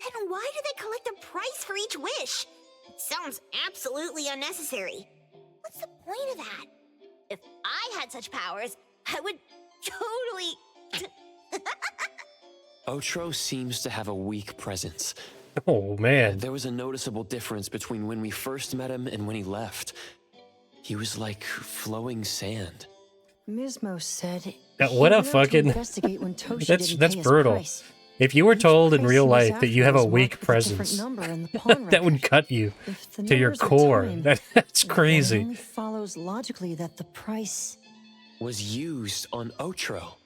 And why do they collect a price for each wish? Sounds absolutely unnecessary. What's the point of that? If I had such powers, I would totally... Otro seems to have a weak presence. Oh, man. There was a noticeable difference between when we first met him and when he left. He was like flowing sand. Mismo said What a fucking... that's brutal. If you were told in real life that you have a weak presence, that would cut you to your core. That's crazy. It only follows logically that the price was used on Otro.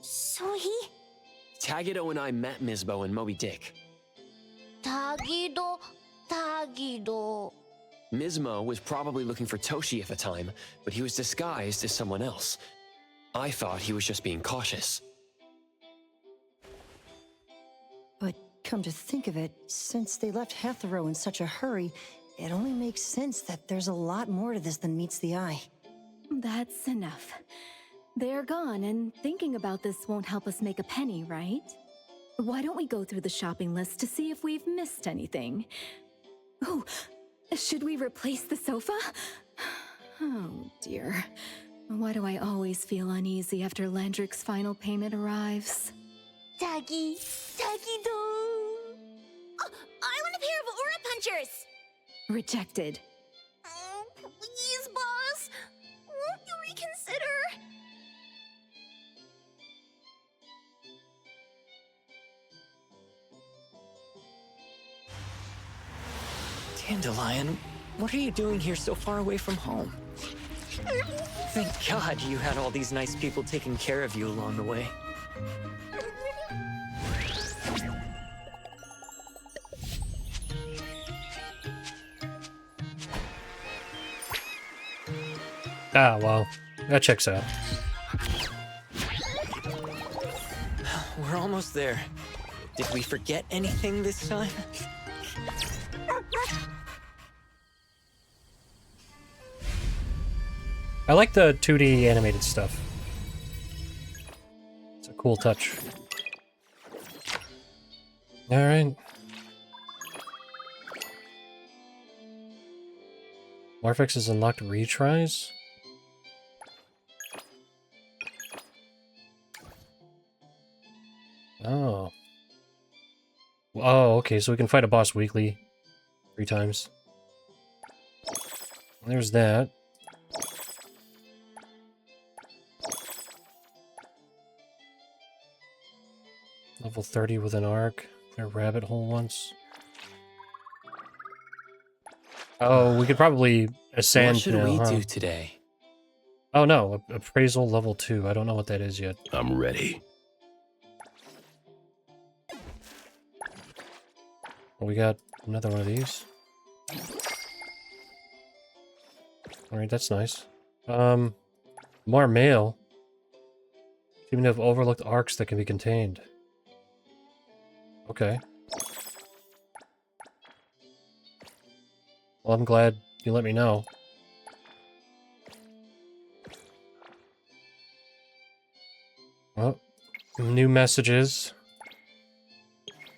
So he... Tagido and I met Misbo and Moby Dick. Tagido... Mismo was probably looking for Toshi at the time, but he was disguised as someone else. I thought he was just being cautious. But come to think of it, since they left Hatharo in such a hurry, it only makes sense that there's a lot more to this than meets the eye. That's enough. They're gone, and thinking about this won't help us make a penny, right? Why don't we go through the shopping list to see if we've missed anything? Oh, should we replace the sofa? Oh dear. Why do I always feel uneasy after Landrick's final payment arrives? Doggy, doggy-do. Oh, I want a pair of aura punchers. Rejected. Oh, please, boss. Won't you reconsider? Dandelion, what are you doing here so far away from home? Thank God you had all these nice people taking care of you along the way. Ah, well, that checks out. We're almost there. Did we forget anything this time? I like the 2D animated stuff. It's a cool touch. Alright. Larfix has unlocked retries? Oh. Oh, okay, so we can fight a boss weekly. 3 times. There's that. Level 30 with an arc. A rabbit hole once. Oh, we could probably ascend. What should now, we huh? do today? Oh no, appraisal level 2. I don't know what that is yet. I'm ready. Well, we got another one of these. Alright, that's nice. More mail. Seem to have overlooked arcs that can be contained. Okay. Well, I'm glad you let me know. Well, new messages.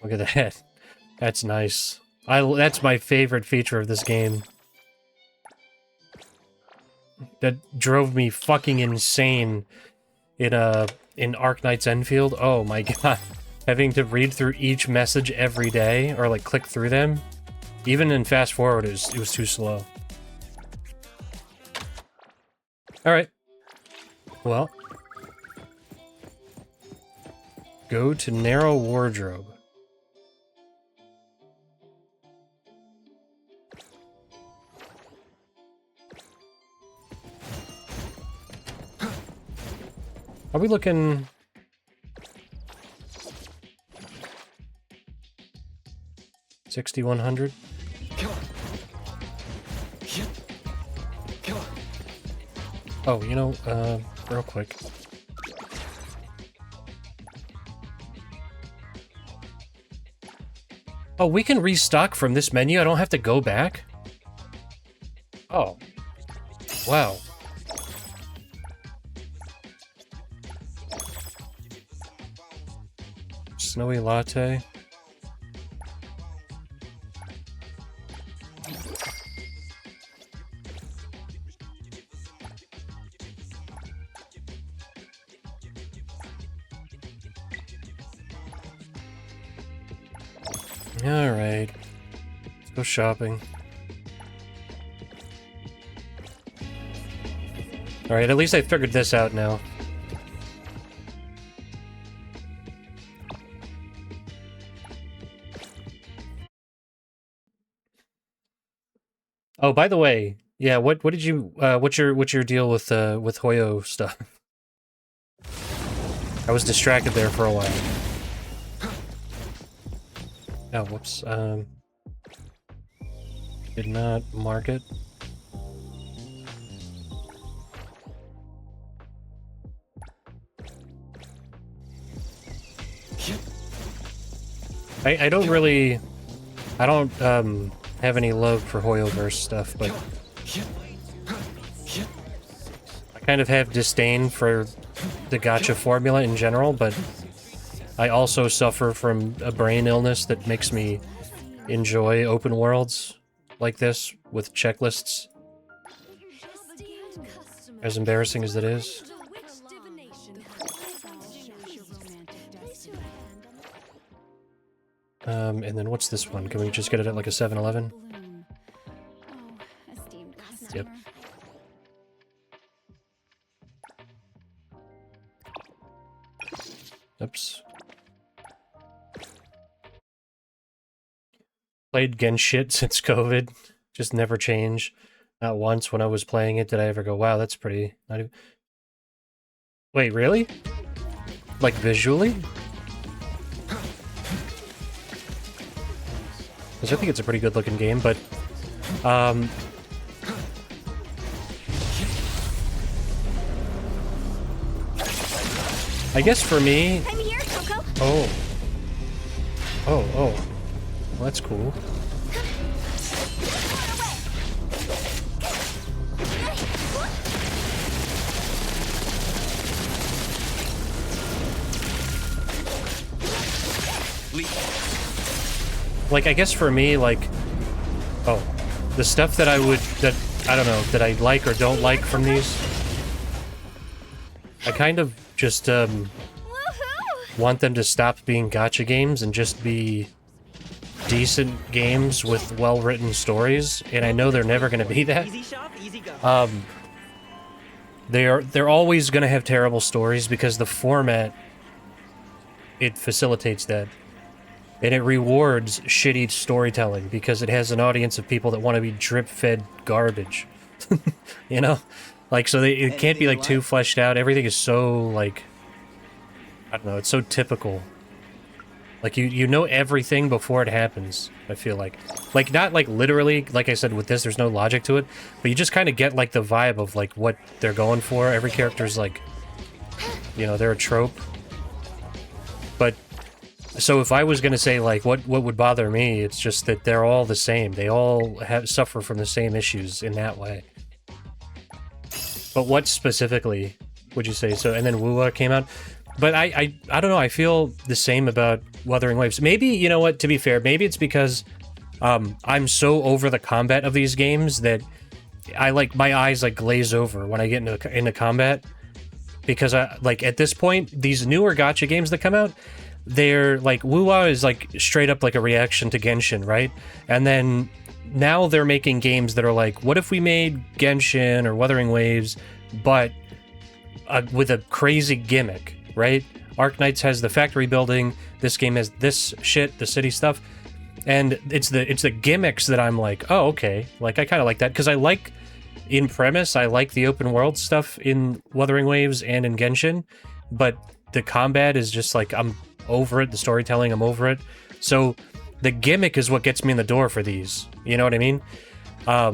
Look at that. That's nice. That's my favorite feature of this game. That drove me fucking insane in Arknight's Enfield. Oh my god. Having to read through each message every day, or like click through them. Even in fast forward, it was too slow. Alright. Well. Go to Narrow Wardrobe. Are we looking... 6100? Oh, you know, real quick. Oh, we can restock from this menu? I don't have to go back? Oh. Wow. Snowy latte. Alright. Let's go shopping. Alright, at least I figured this out now. Oh, by the way, yeah, what did you what's your deal with Hoyo stuff? I was distracted there for a while. Oh, whoops. Did not mark it. I don't really... I don't have any love for Hoyoverse stuff, but... I kind of have disdain for the gacha formula in general, but I also suffer from a brain illness that makes me enjoy open worlds like this with checklists. As embarrassing as it is. And then what's this one? Can we just get it at like a 7-Eleven? Yep. Oops. Played Genshin since COVID. Just never change. Not once when I was playing it did I ever go, wow, that's pretty... Not even... Wait, really? Like, visually? Because I think it's a pretty good-looking game, but... I guess for me... I'm here, Coco. Oh. Oh, oh. Well, that's cool. Like, I guess for me, like... Oh. The stuff that I would... That, I don't know, that I like or don't like from these... I kind of just, want them to stop being gacha games and just be decent games with well-written stories, and I know they're never going to be that. They're always going to have terrible stories because the format, it facilitates that. And it rewards shitty storytelling because it has an audience of people that want to be drip-fed garbage. You know? Like, so it can't be, like, too fleshed out. Everything is so, like... I don't know, it's so typical. Like, you know everything before it happens, I feel like. Like, not, like, literally, like I said, with this, there's no logic to it, but you just kind of get, like, the vibe of, like, what they're going for. Every character's, like, you know, they're a trope. But, so if I was gonna say, like, what would bother me, it's just that they're all the same. They all suffer from the same issues in that way. But what specifically would you say? So, and then Wuwa came out. But I don't know, I feel the same about Wuthering Waves. Maybe, you know what, to be fair, maybe it's because I'm so over the combat of these games that I, like, my eyes, like, glaze over when I get into combat. Because, like, at this point, these newer gacha games that come out, they're, like, Wuwa is, like, straight up, like, a reaction to Genshin, right? And then now they're making games that are like, what if we made Genshin or Wuthering Waves, but with a crazy gimmick? Right? Arknights has the factory building, this game has this shit, the city stuff, and it's the gimmicks that I'm like, oh, okay, like, I kind of like that, because I like, in premise, I like the open world stuff in Wuthering Waves and in Genshin, but the combat is just like, I'm over it, the storytelling, I'm over it, so the gimmick is what gets me in the door for these, you know what I mean? I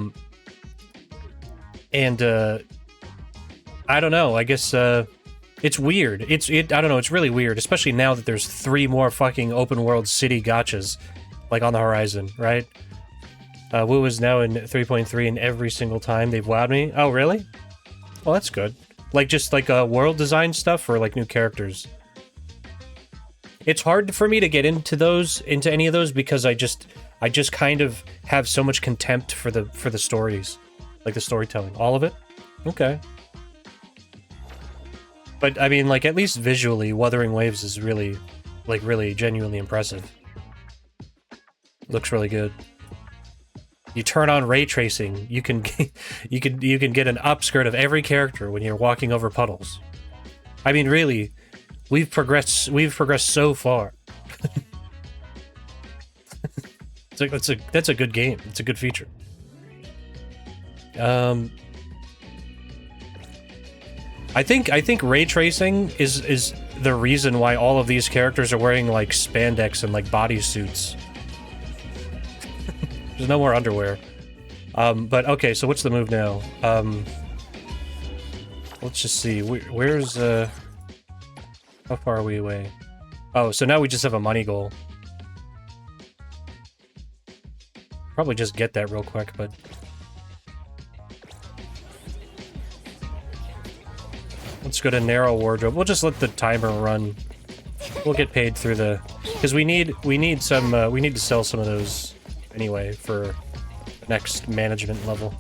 don't know, I guess, it's weird. I don't know, it's really weird, especially now that there's 3 more fucking open world city gachas, like, on the horizon, right? Wu is now in 3.3 and every single time they've wowed me. Oh, really? Well, that's good. Like, just, like, world design stuff or, like, new characters? It's hard for me to get into any of those, because I just kind of have so much contempt for the stories. Like, the storytelling. All of it? Okay. But, I mean, like, at least visually, Wuthering Waves is really, like, really genuinely impressive. Looks really good. You turn on ray tracing, you can you can get an upskirt of every character when you're walking over puddles. I mean, really, we've progressed so far. That's a good game. It's a good feature. I think ray tracing is the reason why all of these characters are wearing, like, spandex and, like, bodysuits. There's no more underwear. But okay, so what's the move now? Let's just see. Where's how far are we away? Oh, so now we just have a money goal. Probably just get that real quick, but let's go to narrow wardrobe. We'll just let the timer run. We'll get paid through the, because we need some we need to sell some of those anyway for the next management level.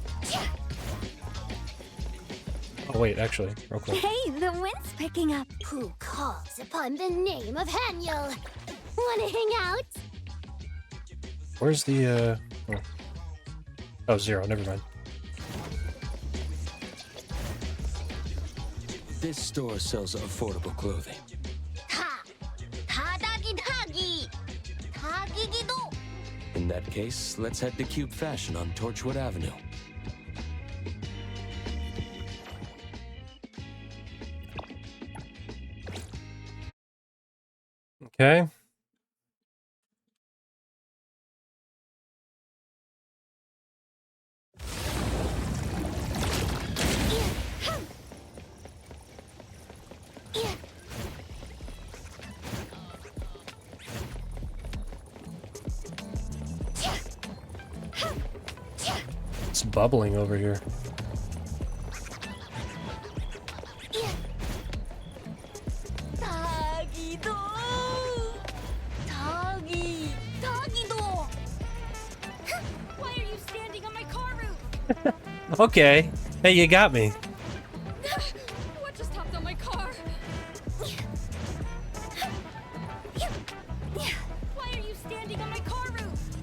Oh wait, actually, real quick. Hey, the wind's picking up. Who calls upon the name of Haniel? Wanna hang out? Where's the oh, 0, never mind. This store sells affordable clothing. Ha! Tadagi dagi! Tagigido! In that case, let's head to Cube Fashion on Torchwood Avenue. Okay. It's bubbling over here. Tagido! Tagido! Why are you standing on my car roof? Okay. Hey, you got me. What just hopped on my car? Why are you standing on my car roof?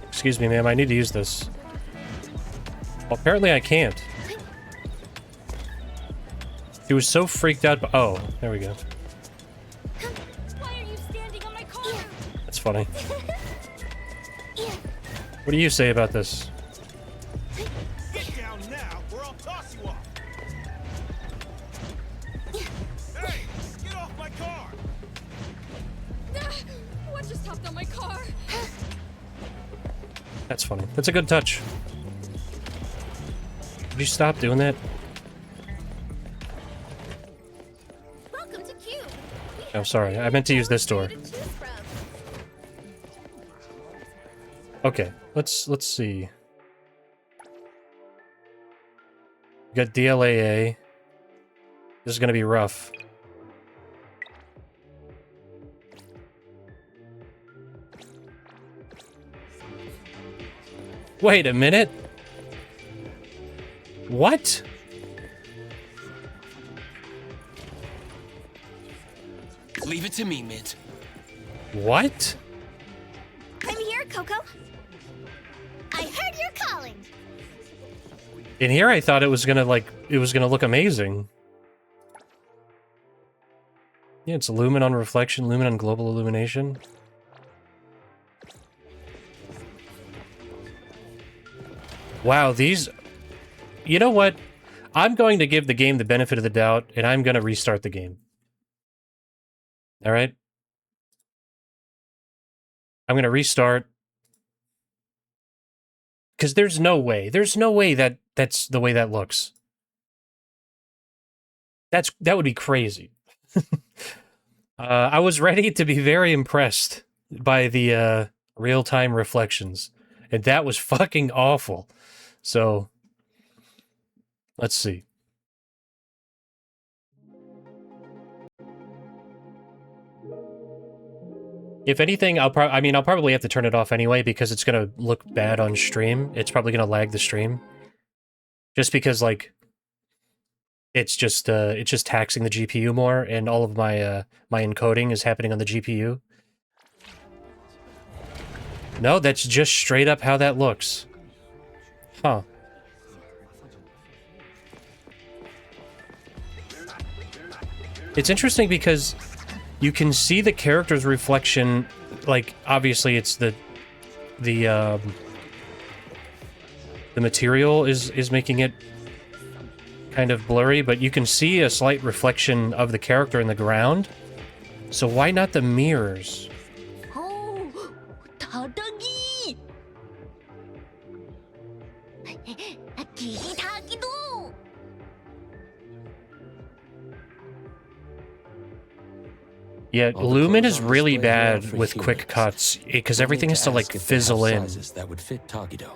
Excuse me, ma'am. I need to use this. Well, apparently I can't. He was so freaked out. Oh, there we go. Why are you standing on my car roof? That's funny. What do you say about this? Get down now, or I'll toss you off. Hey, get off my car! What just hopped on my car? That's funny. That's a good touch. Would you stop doing that? Welcome to Cube. Oh, sorry. I meant to use this door. Okay, let's see. We got DLAA. This is gonna be rough. Wait a minute. What? Leave it to me, Mint. What? I'm here, Coco. I heard you're calling. In here, I thought it was gonna look amazing. Yeah, it's Lumen on reflection, Lumen on global illumination. Wow, these... You know what? I'm going to give the game the benefit of the doubt, and I'm going to restart the game. Alright? I'm going to restart. Because there's no way that that's the way that looks. That would be crazy. I was ready to be very impressed by the real-time reflections, and that was fucking awful. So, let's see. If anything, I'll probably have to turn it off anyway because it's gonna look bad on stream. It's probably gonna lag the stream. Just because, like, it's just taxing the GPU more, and all of my my encoding is happening on the GPU. No, that's just straight up how that looks. Huh. It's interesting because you can see the character's reflection, like, obviously it's the material is making it kind of blurry, but you can see a slight reflection of the character in the ground. So why not the mirrors? Oh, Tadagi! Yeah, All the Lumen clothes is on really display here are bad for with quick humans. cuts because We'll everything need has to like ask if they have fizzle in. sizes that would fit Tagido.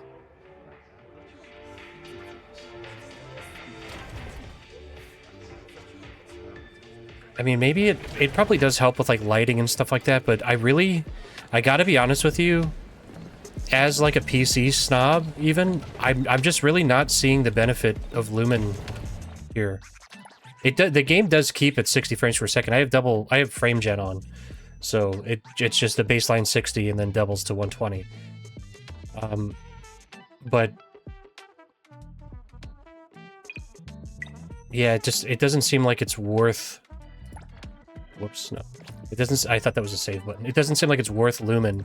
I mean, maybe it probably does help with like lighting and stuff like that, but I gotta be honest with you, as like a PC snob even, I'm just really not seeing the benefit of Lumen here. The game does keep at 60 frames per second. I have frame gen on, so it's just a baseline 60 and then doubles to 120. But yeah, it doesn't seem like it's worth. Whoops, no. It doesn't. I thought that was a save button. It doesn't seem like it's worth Lumen.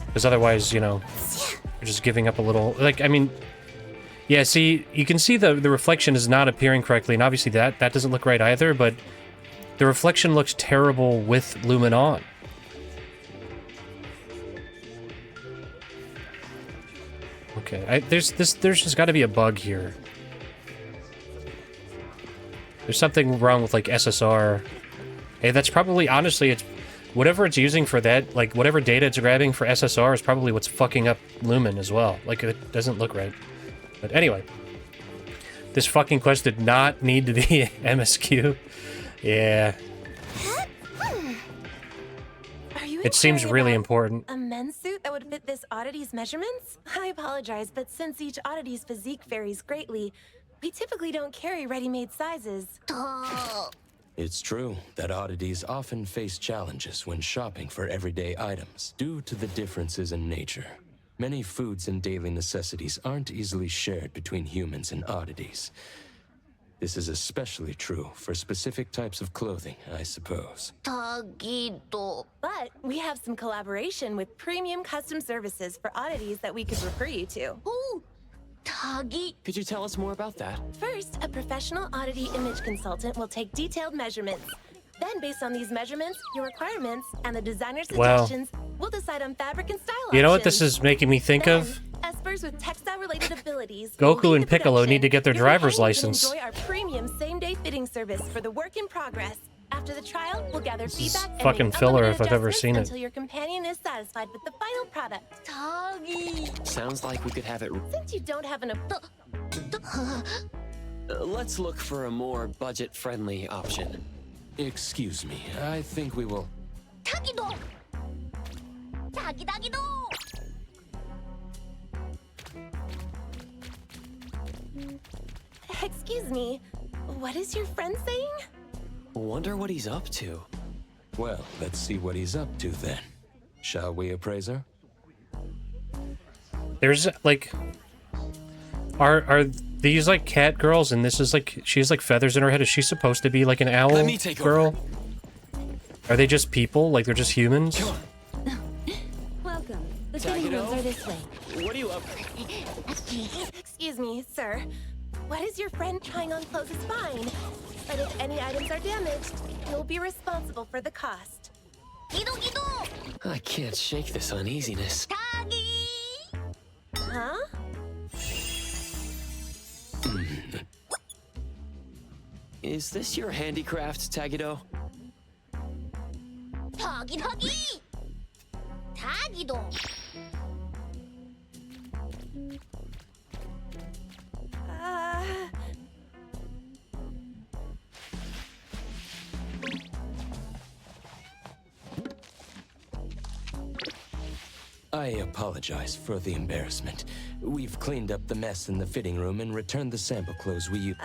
Because otherwise, you know, you're just giving up a little. Like, I mean, yeah, see, you can see the reflection is not appearing correctly, and obviously that doesn't look right either, but the reflection looks terrible with Lumen on. Okay, there's just got to be a bug here. There's something wrong with, like, SSR. Hey, that's probably, honestly, it's... Whatever it's using for that, like, whatever data it's grabbing for SSR is probably what's fucking up Lumen as well. Like, it doesn't look right. But anyway. This fucking quest did not need to be MSQ. Yeah. It seems really important. A men's suit that would fit this oddity's measurements? I apologize, but since each oddity's physique varies greatly, we typically don't carry ready-made sizes. It's true that oddities often face challenges when shopping for everyday items due to the differences in nature. Many foods and daily necessities aren't easily shared between humans and oddities. This is especially true for specific types of clothing, I suppose. But we have some collaboration with premium custom services for oddities that we could refer you to. Could you tell us more about that? First, a professional oddity image consultant will take detailed measurements. Then, based on these measurements, your requirements, and the designer's suggestions, we'll decide on fabric and style You know what options. this is making me think of? Espers with textile-related abilities. Goku and Piccolo need to get their driver's license. Enjoy our premium same-day fitting service for the work in progress. After the trial, we'll gather feedback and fucking make filler unlimited if I've ever seen it. until your companion is satisfied with the final product. Sounds like we could have it. Since you don't have an Let's look for a more budget-friendly option. Excuse me, I think we will... Excuse me, what is your friend saying? Wonder what he's up to. Well, let's see what he's up to then. Shall we, Appraiser? There's, like... Are these, like, cat girls, and this is, like... She has, like, feathers in her head. Is she supposed to be, like, an owl girl? Are they just people? Like, they're just humans? Welcome. The fitting rooms are this way. What are you up? Excuse me, sir. What is your friend trying on clothes is fine. But if any items are damaged, you'll be responsible for the cost. I can't shake this uneasiness. Huh? Is this your handicraft, Tagido? I apologize for the embarrassment. We've cleaned up the mess in the fitting room and returned the sample clothes we used.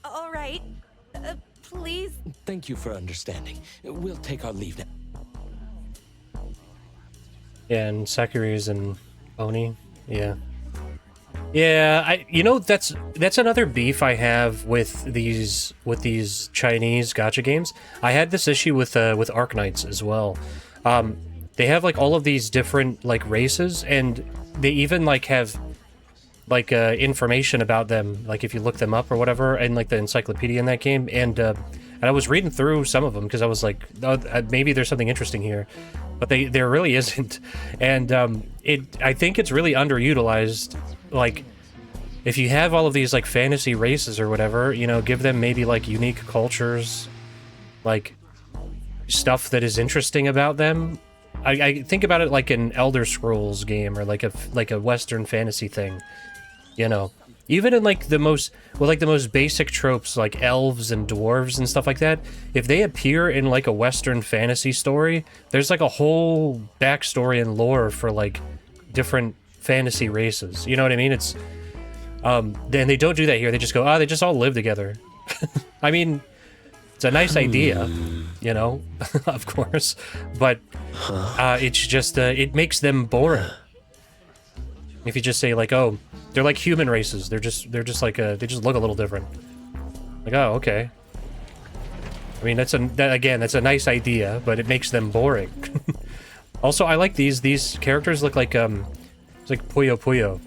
All right. Please. Thank you for understanding. We'll take our leave now. Yeah, and Sakuri's and Oni. Yeah. Yeah, you know, that's another beef I have with these Chinese gacha games. I had this issue with Arknights as well. They have like all of these different like races, and they even like have like information about them, like if you look them up or whatever, and like the encyclopedia in that game. And And I was reading through some of them because I was like, oh, maybe there's something interesting here, but there really isn't. And I think it's really underutilized. Like, if you have all of these like fantasy races or whatever, you know, give them maybe like unique cultures, like stuff that is interesting about them. I think about it like an Elder Scrolls game or like a Western fantasy thing, you know. Even in like the most basic tropes like elves and dwarves and stuff like that, if they appear in like a Western fantasy story, there's like a whole backstory and lore for like different fantasy races. You know what I mean? It's then they don't do that here. They just go, they just all live together. I mean, it's a nice idea, you know, of course, but it's just it makes them boring. If you just say like, oh, they're like human races, they're just like they just look a little different. Like, oh, okay. I mean, that's a nice idea, but it makes them boring. Also, I like these characters look like it's like Puyo Puyo.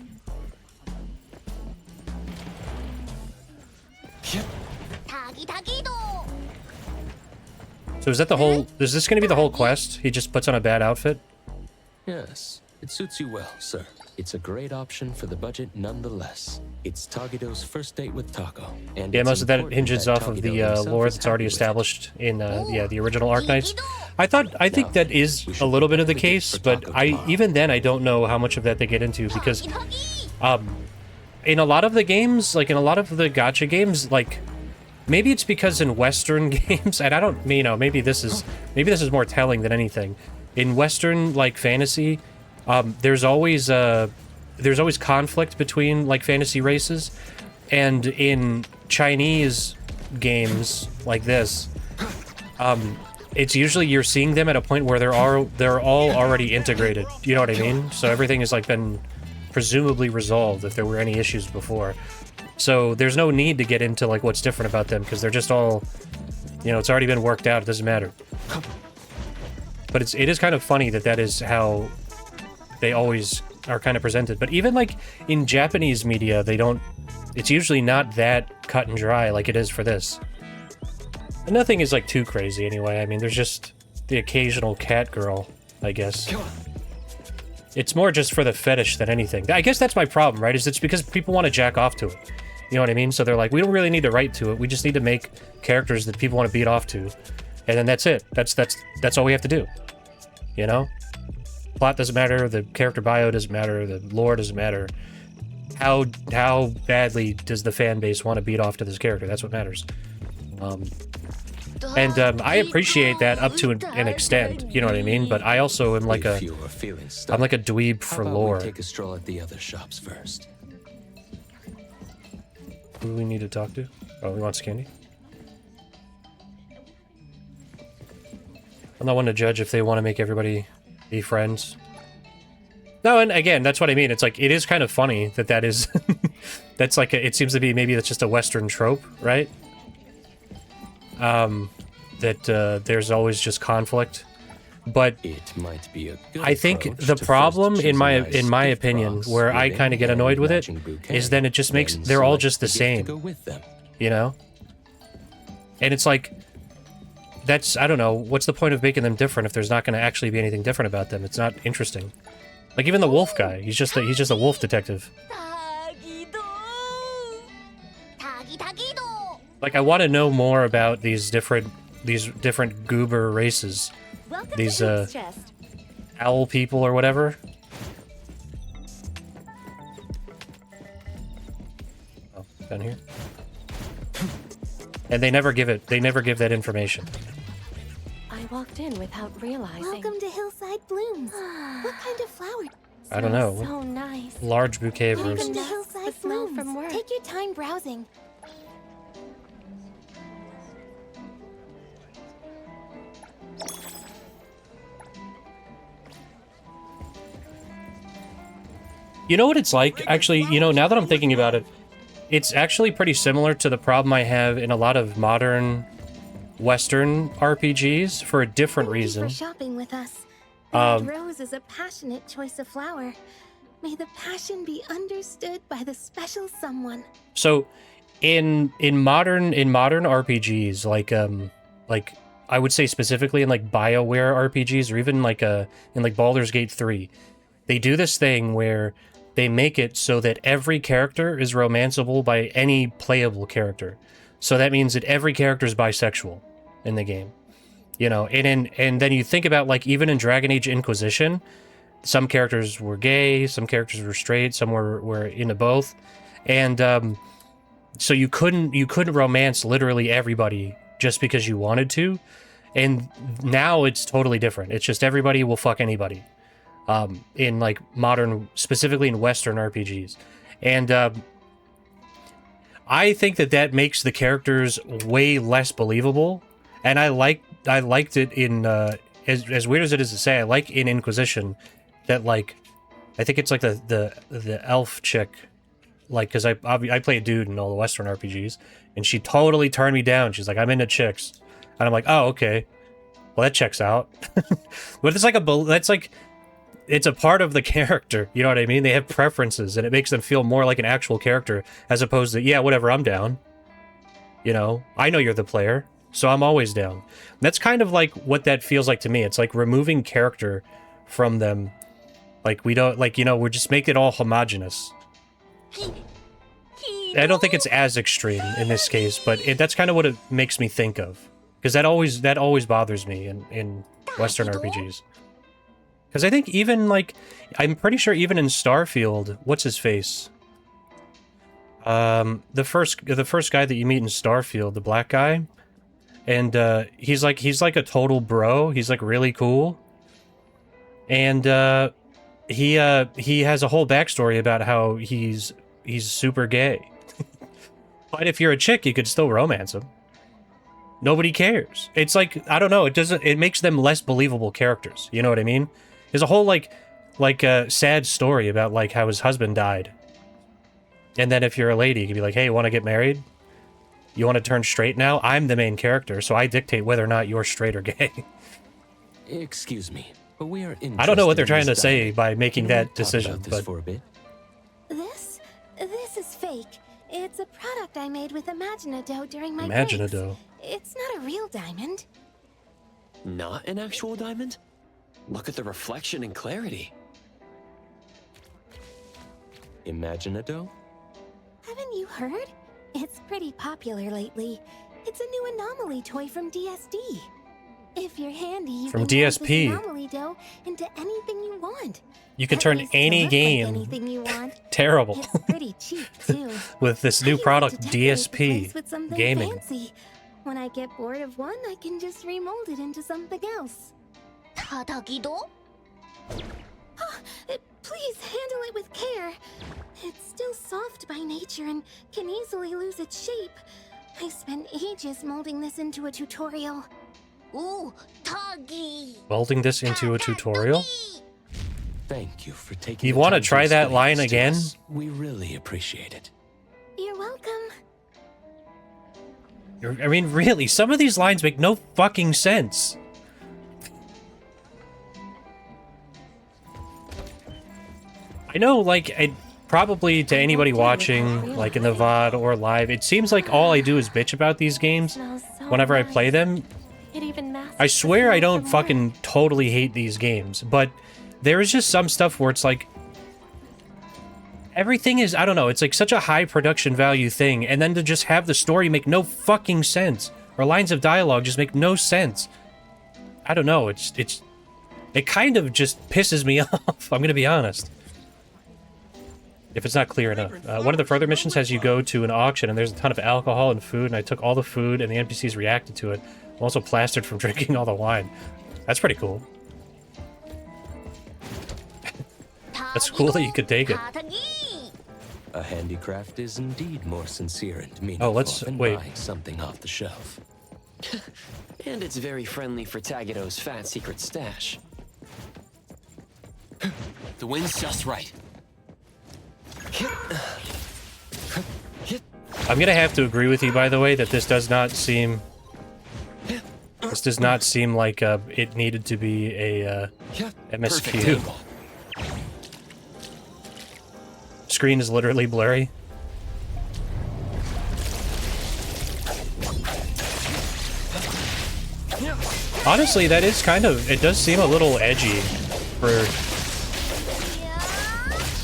So is that the whole? Is this going to be the whole quest? He just puts on a bad outfit? Yes, it suits you well, sir. It's a great option for the budget nonetheless. It's Tagido's first date with Tako. And yeah, most of that hinges off of the lore that's already established in the original Arknights. I think that is a little bit of the case, but even then I don't know how much of that they get into because in a lot of the games, like in a lot of the gacha games, like maybe it's because in Western games, and I don't, you know, maybe this is more telling than anything. In Western like fantasy, there's always conflict between like fantasy races, and in Chinese games like this, it's usually you're seeing them at a point where they're all already integrated. You know what I mean? So everything has like been presumably resolved if there were any issues before. So there's no need to get into like what's different about them because they're just all, you know, it's already been worked out. It doesn't matter. But it is kind of funny that is how they always are kind of presented. But even like in Japanese media, it's usually not that cut and dry like it is for this. And nothing is like too crazy anyway. I mean, there's just the occasional cat girl, I guess. It's more just for the fetish than anything. I guess that's my problem, right? Is it's because people want to jack off to it. You know what I mean? So they're like, we don't really need to write to it. We just need to make characters that people want to beat off to. And then that's it. That's all we have to do. You know? Plot doesn't matter, the character bio doesn't matter, the lore doesn't matter. How badly does the fan base want to beat off to this character? That's what matters. And I appreciate that up to an extent, you know what I mean? But I also am like I'm like a dweeb for lore. Take a stroll at the other shops first. Who do we need to talk to? Oh, he wants candy? I'm not one to judge if they want to make everybody be friends. No, and again, that's what I mean. It's like, it is kind of funny that is... that's like, it seems to be, maybe that's just a Western trope, right? That there's always just conflict. But it might be a good I think the problem, in my opinion, where I kind of get annoyed with it, is then it just makes... They're all just the same. You know? And it's like... That's, I don't know, what's the point of making them different if there's not going to actually be anything different about them? It's not interesting. Like, even the wolf guy, he's just a wolf detective. Like, I want to know more about these different goober races. These, owl people or whatever. Oh, down here. And they never give that information. I walked in without realizing. Welcome to Hillside Blooms. What kind of flower? I don't know. So nice. Large bouquet of Welcome roses. to Hillside Blooms. Take your time browsing. You know what it's like? Actually, you know, now that I'm thinking about it, it's actually pretty similar to the problem I have in a lot of modern Western RPGs for a different reason. Thank you for shopping with us. Red Rose is a passionate choice of flower. May the passion be understood by the special someone. So, in modern RPGs, like I would say specifically in like BioWare RPGs, or even like in like Baldur's Gate 3, they do this thing where they make it so that every character is romanceable by any playable character. So that means that every character is bisexual in the game, you know. And then you think about, like, even in Dragon Age Inquisition, some characters were gay, some characters were straight, some were into both, and so you couldn't romance literally everybody just because you wanted to. And now it's totally different. It's just everybody will fuck anybody, in like modern, specifically in Western RPGs, and I think that makes the characters way less believable. And I liked it in as weird as it is to say, I like in Inquisition that, like, I think it's like the elf chick, like, because I play a dude in all the Western RPGs, and she totally turned me down. She's like, I'm into chicks, and I'm like, oh, okay, well, that checks out. But it's like it's a part of the character, you know what I mean? They have preferences, and it makes them feel more like an actual character, as opposed to, yeah, whatever, I'm down. You know, I know you're the player, so I'm always down. That's kind of like what that feels like to me. It's like removing character from them. Like, we don't, like, you know, we're just making it all homogenous. I don't think it's as extreme in this case, but that's kind of what it makes me think of. Because that always bothers me in Western RPGs. Because I think even, like, I'm pretty sure even in Starfield, what's his face? The first guy that you meet in Starfield, the black guy, and he's like a total bro. He's like really cool, and he has a whole backstory about how he's super gay. But if you're a chick, you could still romance him. Nobody cares. It's like, I don't know. It makes them less believable characters. You know what I mean? There's a whole like a sad story about like how his husband died. And then if you're a lady, you could be like, hey, you want to get married? You want to turn straight now? I'm the main character, so I dictate whether or not you're straight or gay. Excuse me, but we are I don't know what they're trying to say by making that decision, but for a bit? This is fake. It's a product I made with Imaginado during my Imaginado. breaks. It's not a real diamond. Not an actual diamond? Look at the reflection and clarity. Imaginado? Haven't you heard? It's pretty popular lately. It's a new anomaly toy from DSD. If you're handy, you From can DSP. turn this anomaly dough into anything you want. You can At turn least to any look like game anything you want. terrible It's pretty cheap too. with this new product, To decorate the place DSP with something Gaming. fancy. When I get bored of one, I can just remold it into something else. Please handle it with care. It's still soft by nature and can easily lose its shape. I spent ages molding this into a tutorial. Ooh, Tagi! Welding this into a tutorial? Thank you for taking. You the want to time try that explain line this to again? us. We really appreciate it. You're welcome. I mean, really, some of these lines make no fucking sense. I know, like, probably to anybody watching, like in the VOD or live, it seems like all I do is bitch about these games whenever I play them. It even masks I swear the I smell don't from fucking totally hate these games, but there is just some stuff where it's like, everything is, I don't know, it's like such a high production value thing, and then to just have the story make no fucking sense, or lines of dialogue just make no sense. I don't know, it kind of just pisses me off, I'm gonna be honest. If it's not clear enough. One of the further missions has you go to an auction, and there's a ton of alcohol and food, and I took all the food, and the NPCs reacted to it. I'm also plastered from drinking all the wine. That's pretty cool. That's cool that you could take it. A handicraft is indeed more sincere and meaningful than buying something off the shelf. And it's very friendly for Tagado's fat secret stash. The wind's just right. I'm gonna have to agree with you, by the way, that this does not seem like it needed to be a MSQ. Screen is literally blurry. Honestly, that is kind of, it does seem a little edgy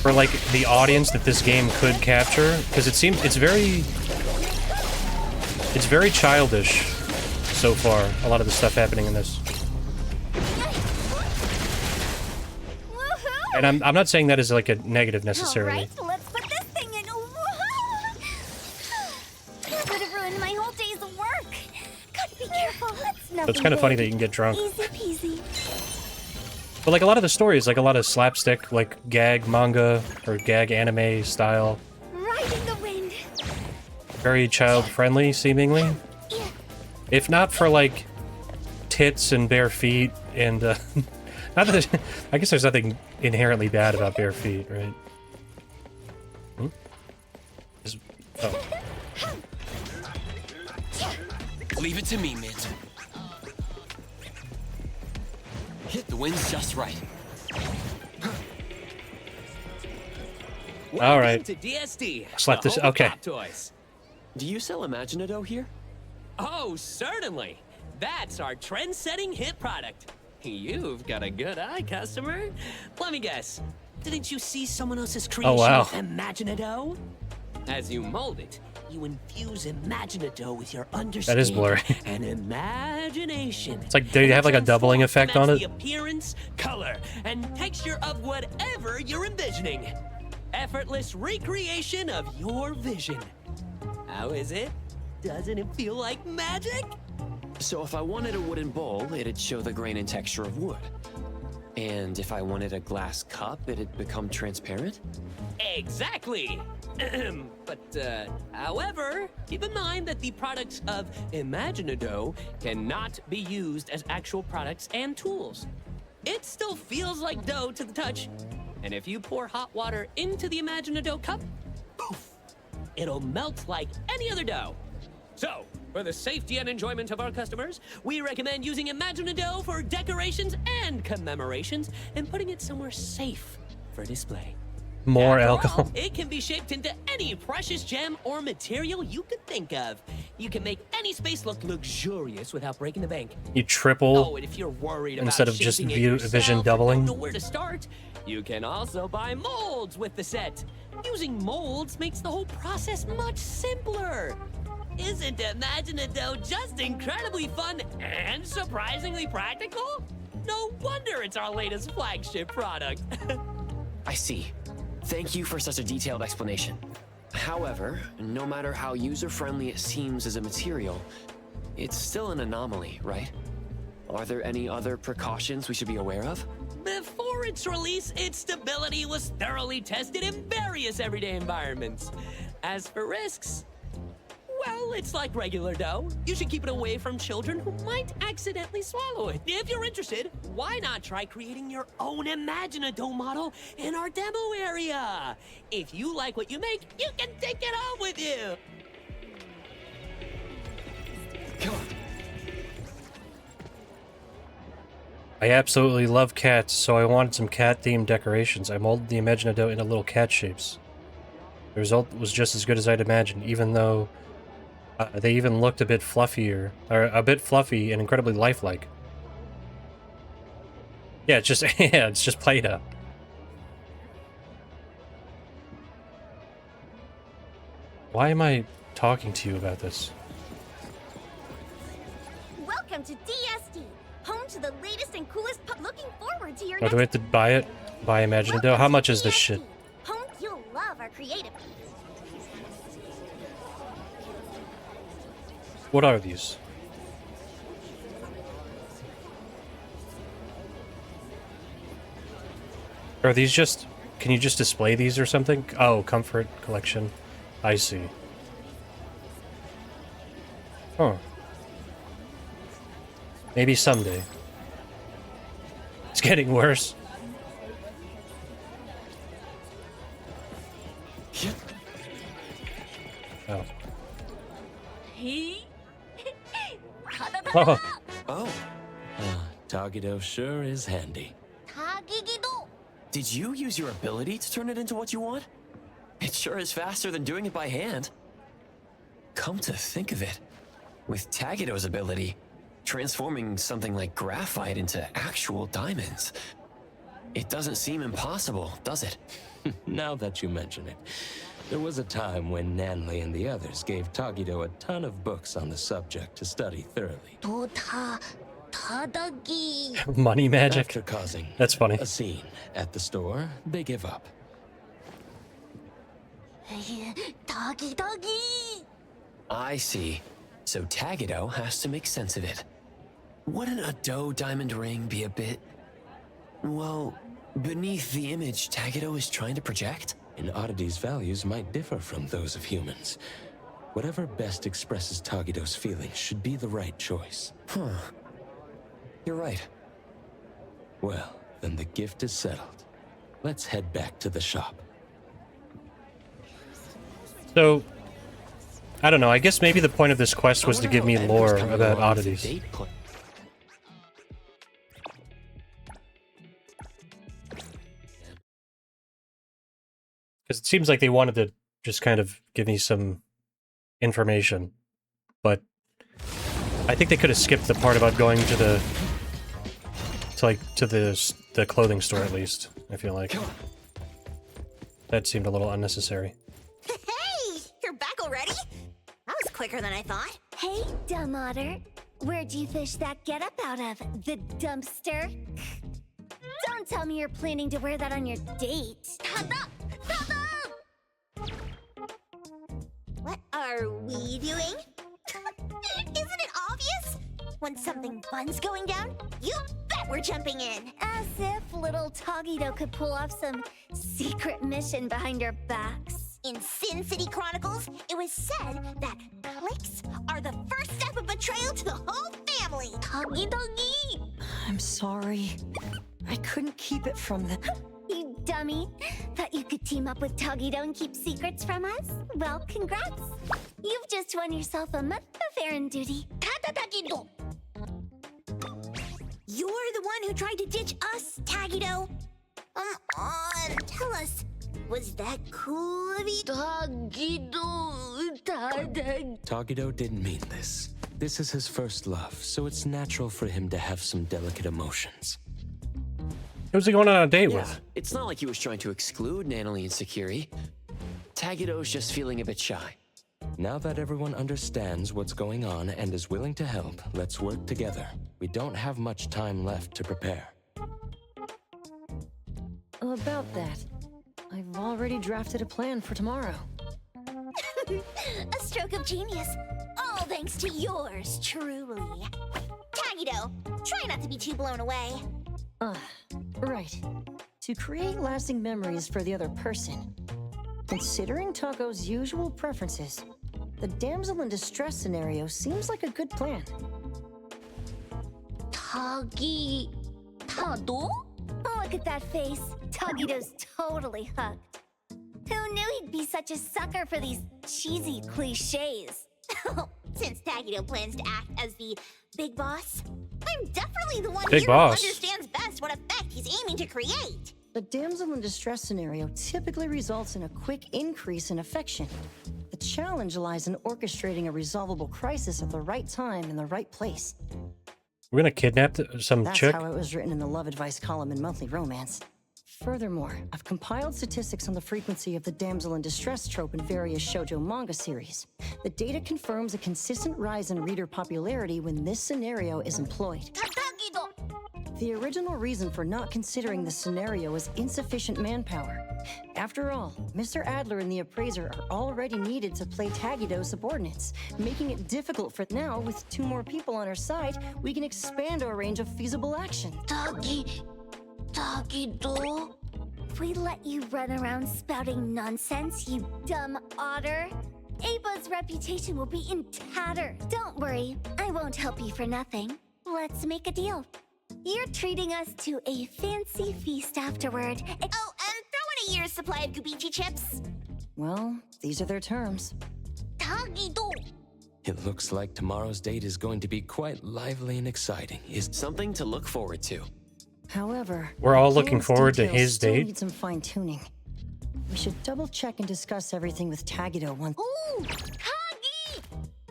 for like the audience that this game could capture, because it seems it's very childish so far, a lot of the stuff happening in this. And I'm not saying that as like a negative necessarily. Alright, let's put this thing in. That would have ruined my whole day's work. Gotta be careful. So it's kind of funny that you can get drunk. Easy peasy. But like a lot of the stories, like a lot of slapstick, like gag manga or gag anime style. Riding the wind. Very child-friendly, seemingly. If not for like tits and bare feet and not that I guess there's nothing inherently bad about bare feet, right? Hmm? Oh. Leave it to me, Mint. Hit the wind's just right. All right. To DSD, Slap this. the home of Okay. Pop Toys. Do you sell Imaginado here? Oh, certainly. That's our trend-setting hit product. You've got a good eye, customer. Let me guess. Didn't you see someone else's creation wow. with Imaginado? As you mold it, you infuse Imaginado with your understanding That is blurry. and imagination. It's like they have like a doubling effect on Match it. the appearance, color, and texture of whatever you're envisioning. Effortless recreation of your vision. How is it? Doesn't it feel like magic? So if I wanted a wooden bowl, it'd show the grain and texture of wood. And if I wanted a glass cup, it'd become transparent? Exactly. But, however, keep in mind that the products of Imaginado cannot be used as actual products and tools. It still feels like dough to the touch. And if you pour hot water into the Imaginado cup, poof, it'll melt like any other dough. So, for the safety and enjoyment of our customers, we recommend using Imaginado for decorations and commemorations and putting it somewhere safe for display. More After alcohol. all, it can be shaped into any precious gem or material you could think of. You can make any space look luxurious without breaking the bank. You triple Oh, and if you're worried instead about of just shaping it yourself vision or doubling. don't know where to start, you can also buy molds with the set. Using molds makes the whole process much simpler. Isn't Imaginado just incredibly fun and surprisingly practical? No wonder it's our latest flagship product. I see. Thank you for such a detailed explanation. However, no matter how user-friendly it seems as a material, it's still an anomaly, right? Are there any other precautions we should be aware of? Before its release, its stability was thoroughly tested in various everyday environments. As for risks, well, it's like regular dough. You should keep it away from children who might accidentally swallow it. If you're interested, why not try creating your own Imaginado model in our demo area? If you like what you make, you can take it home with you. Come on. I absolutely love cats, so I wanted some cat-themed decorations. I molded the Imaginado into little cat shapes. The result was just as good as I'd imagined, even though they even looked a bit fluffier, or a bit fluffy and incredibly lifelike. Yeah, it's just yeah, it's just Play-Doh. Why am I talking to you about this? Welcome to DSD, home to the latest and coolest pub. Looking forward to your Oh, do we have to buy it? Buy Imaginado? How much is this shit? home. You'll love our creative. What are these? Are these just... Can you just display these or something? Oh, comfort collection. I see. Huh. Maybe someday. It's getting worse. Oh. Oh. Oh. Tagido sure is handy. Did you use your ability to turn it into what you want? It sure is faster than doing it by hand. Come to think of it, with Tagido's ability, transforming something like graphite into actual diamonds. It doesn't seem impossible, does it? Now that you mention it, there was a time when Nanley and the others gave Tagido a ton of books on the subject to study thoroughly. Money magic. After causing That's funny. a scene at the store, they give up. I see. So Tagido has to make sense of it. Wouldn't a doe diamond ring be a bit... well, beneath the image Tagido is trying to project? An oddity's values might differ from those of humans. Whatever best expresses Tagido's feelings should be the right choice. Huh. You're right. Well, then the gift is settled. Let's head back to the shop. So, I don't know. I guess maybe the point of this quest was to give me lore about oddities. Because it seems like they wanted to just kind of give me some information, but I think they could have skipped the part about going to the clothing store at least. I feel like that seemed a little unnecessary. Hey, you're back already? That was quicker than I thought. Hey, dumb otter. Where'd you fish that getup out of? The dumpster? Don't tell me you're planning to wear that on your date. What are we doing? Isn't it obvious? When something fun's going down, you bet we're jumping in. As if little Tagido could pull off some secret mission behind our backs. In Sin City Chronicles, it was said that clicks are the first step of betrayal to the whole family. Tagidogi! I'm sorry. I couldn't keep it from them. You dummy. Thought you could team up with Tagido and keep secrets from us? Well, congrats. You've just won yourself a month of errand duty. Tagido! You're the one who tried to ditch us, Tagido. Come on, tell us. Was that cool of you? Tagido didn't mean this. This is his first love, so it's natural for him to have some delicate emotions. Who's he going on a date Yeah, with? it's not like he was trying to exclude Nanley and Sakiri. Tagido's just feeling a bit shy. Now that everyone understands what's going on and is willing to help, let's work together. We don't have much time left to prepare. About that, I've already drafted a plan for tomorrow. A stroke of genius. All thanks to yours, truly. Tagido, try not to be too blown away. Right. To create lasting memories for the other person. Considering Tako's usual preferences, the damsel in distress scenario seems like a good plan. Tado? Look at that face. Tagido's totally hooked. Who knew he'd be such a sucker for these cheesy cliches? Since Tagido plans to act as the big boss, I'm definitely the one Big here boss. who understands best what effect he's aiming to create. The damsel in distress scenario typically results in a quick increase in affection. The challenge lies in orchestrating a resolvable crisis at the right time in the right place. We're gonna kidnap some That's chick? how it was written in the love advice column in Monthly Romance. Furthermore, I've compiled statistics on the frequency of the damsel in distress trope in various shoujo manga series. The data confirms a consistent rise in reader popularity when this scenario is employed. The original reason for not considering the scenario is insufficient manpower. After all, Mr. Adler and the Appraiser are already needed to play Tagido's subordinates, making it difficult for now. With 2 more people on our side, we can expand our range of feasible action. Tagido? If we let you run around spouting nonsense, you dumb otter, Aba's reputation will be in tatters. Don't worry, I won't help you for nothing. Let's make a deal. You're treating us to a fancy feast afterward. Oh, and throw in a year's supply of Gubichi chips. Well, these are their terms. Tagido! It looks like tomorrow's date is going to be quite lively and exciting. Is something to look forward to. However, We're all looking Kenneth's forward to details his still date. need some fine-tuning. We should double-check and discuss everything with Tagido once. Ooh! Tagi!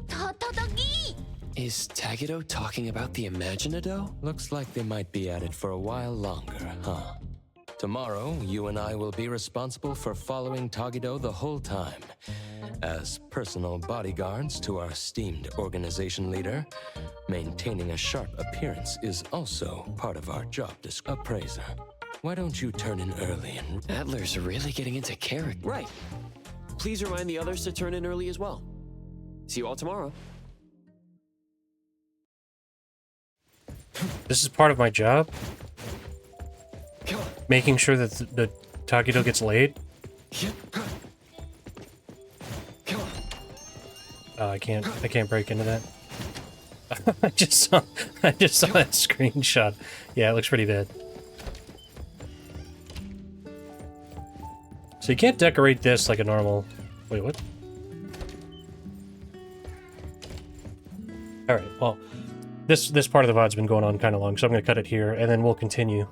Tatagi! Is Tagido talking about the Imaginado? Looks like they might be at it for a while longer, huh? Tomorrow, you and I will be responsible for following Tagido the whole time. As personal bodyguards to our esteemed organization leader, maintaining a sharp appearance is also part of our job description. Appraiser, why don't you turn in early and... Adler's really getting into character. Right. Please remind the others to turn in early as well. See you all tomorrow. This is part of my job? Making sure that the Tagido gets laid? Oh, I can't break into that. I just saw that screenshot. Yeah, it looks pretty bad. So you can't decorate this like a normal... Wait, what? Alright, well, this part of the VOD's been going on kind of long, so I'm going to cut it here, and then we'll continue.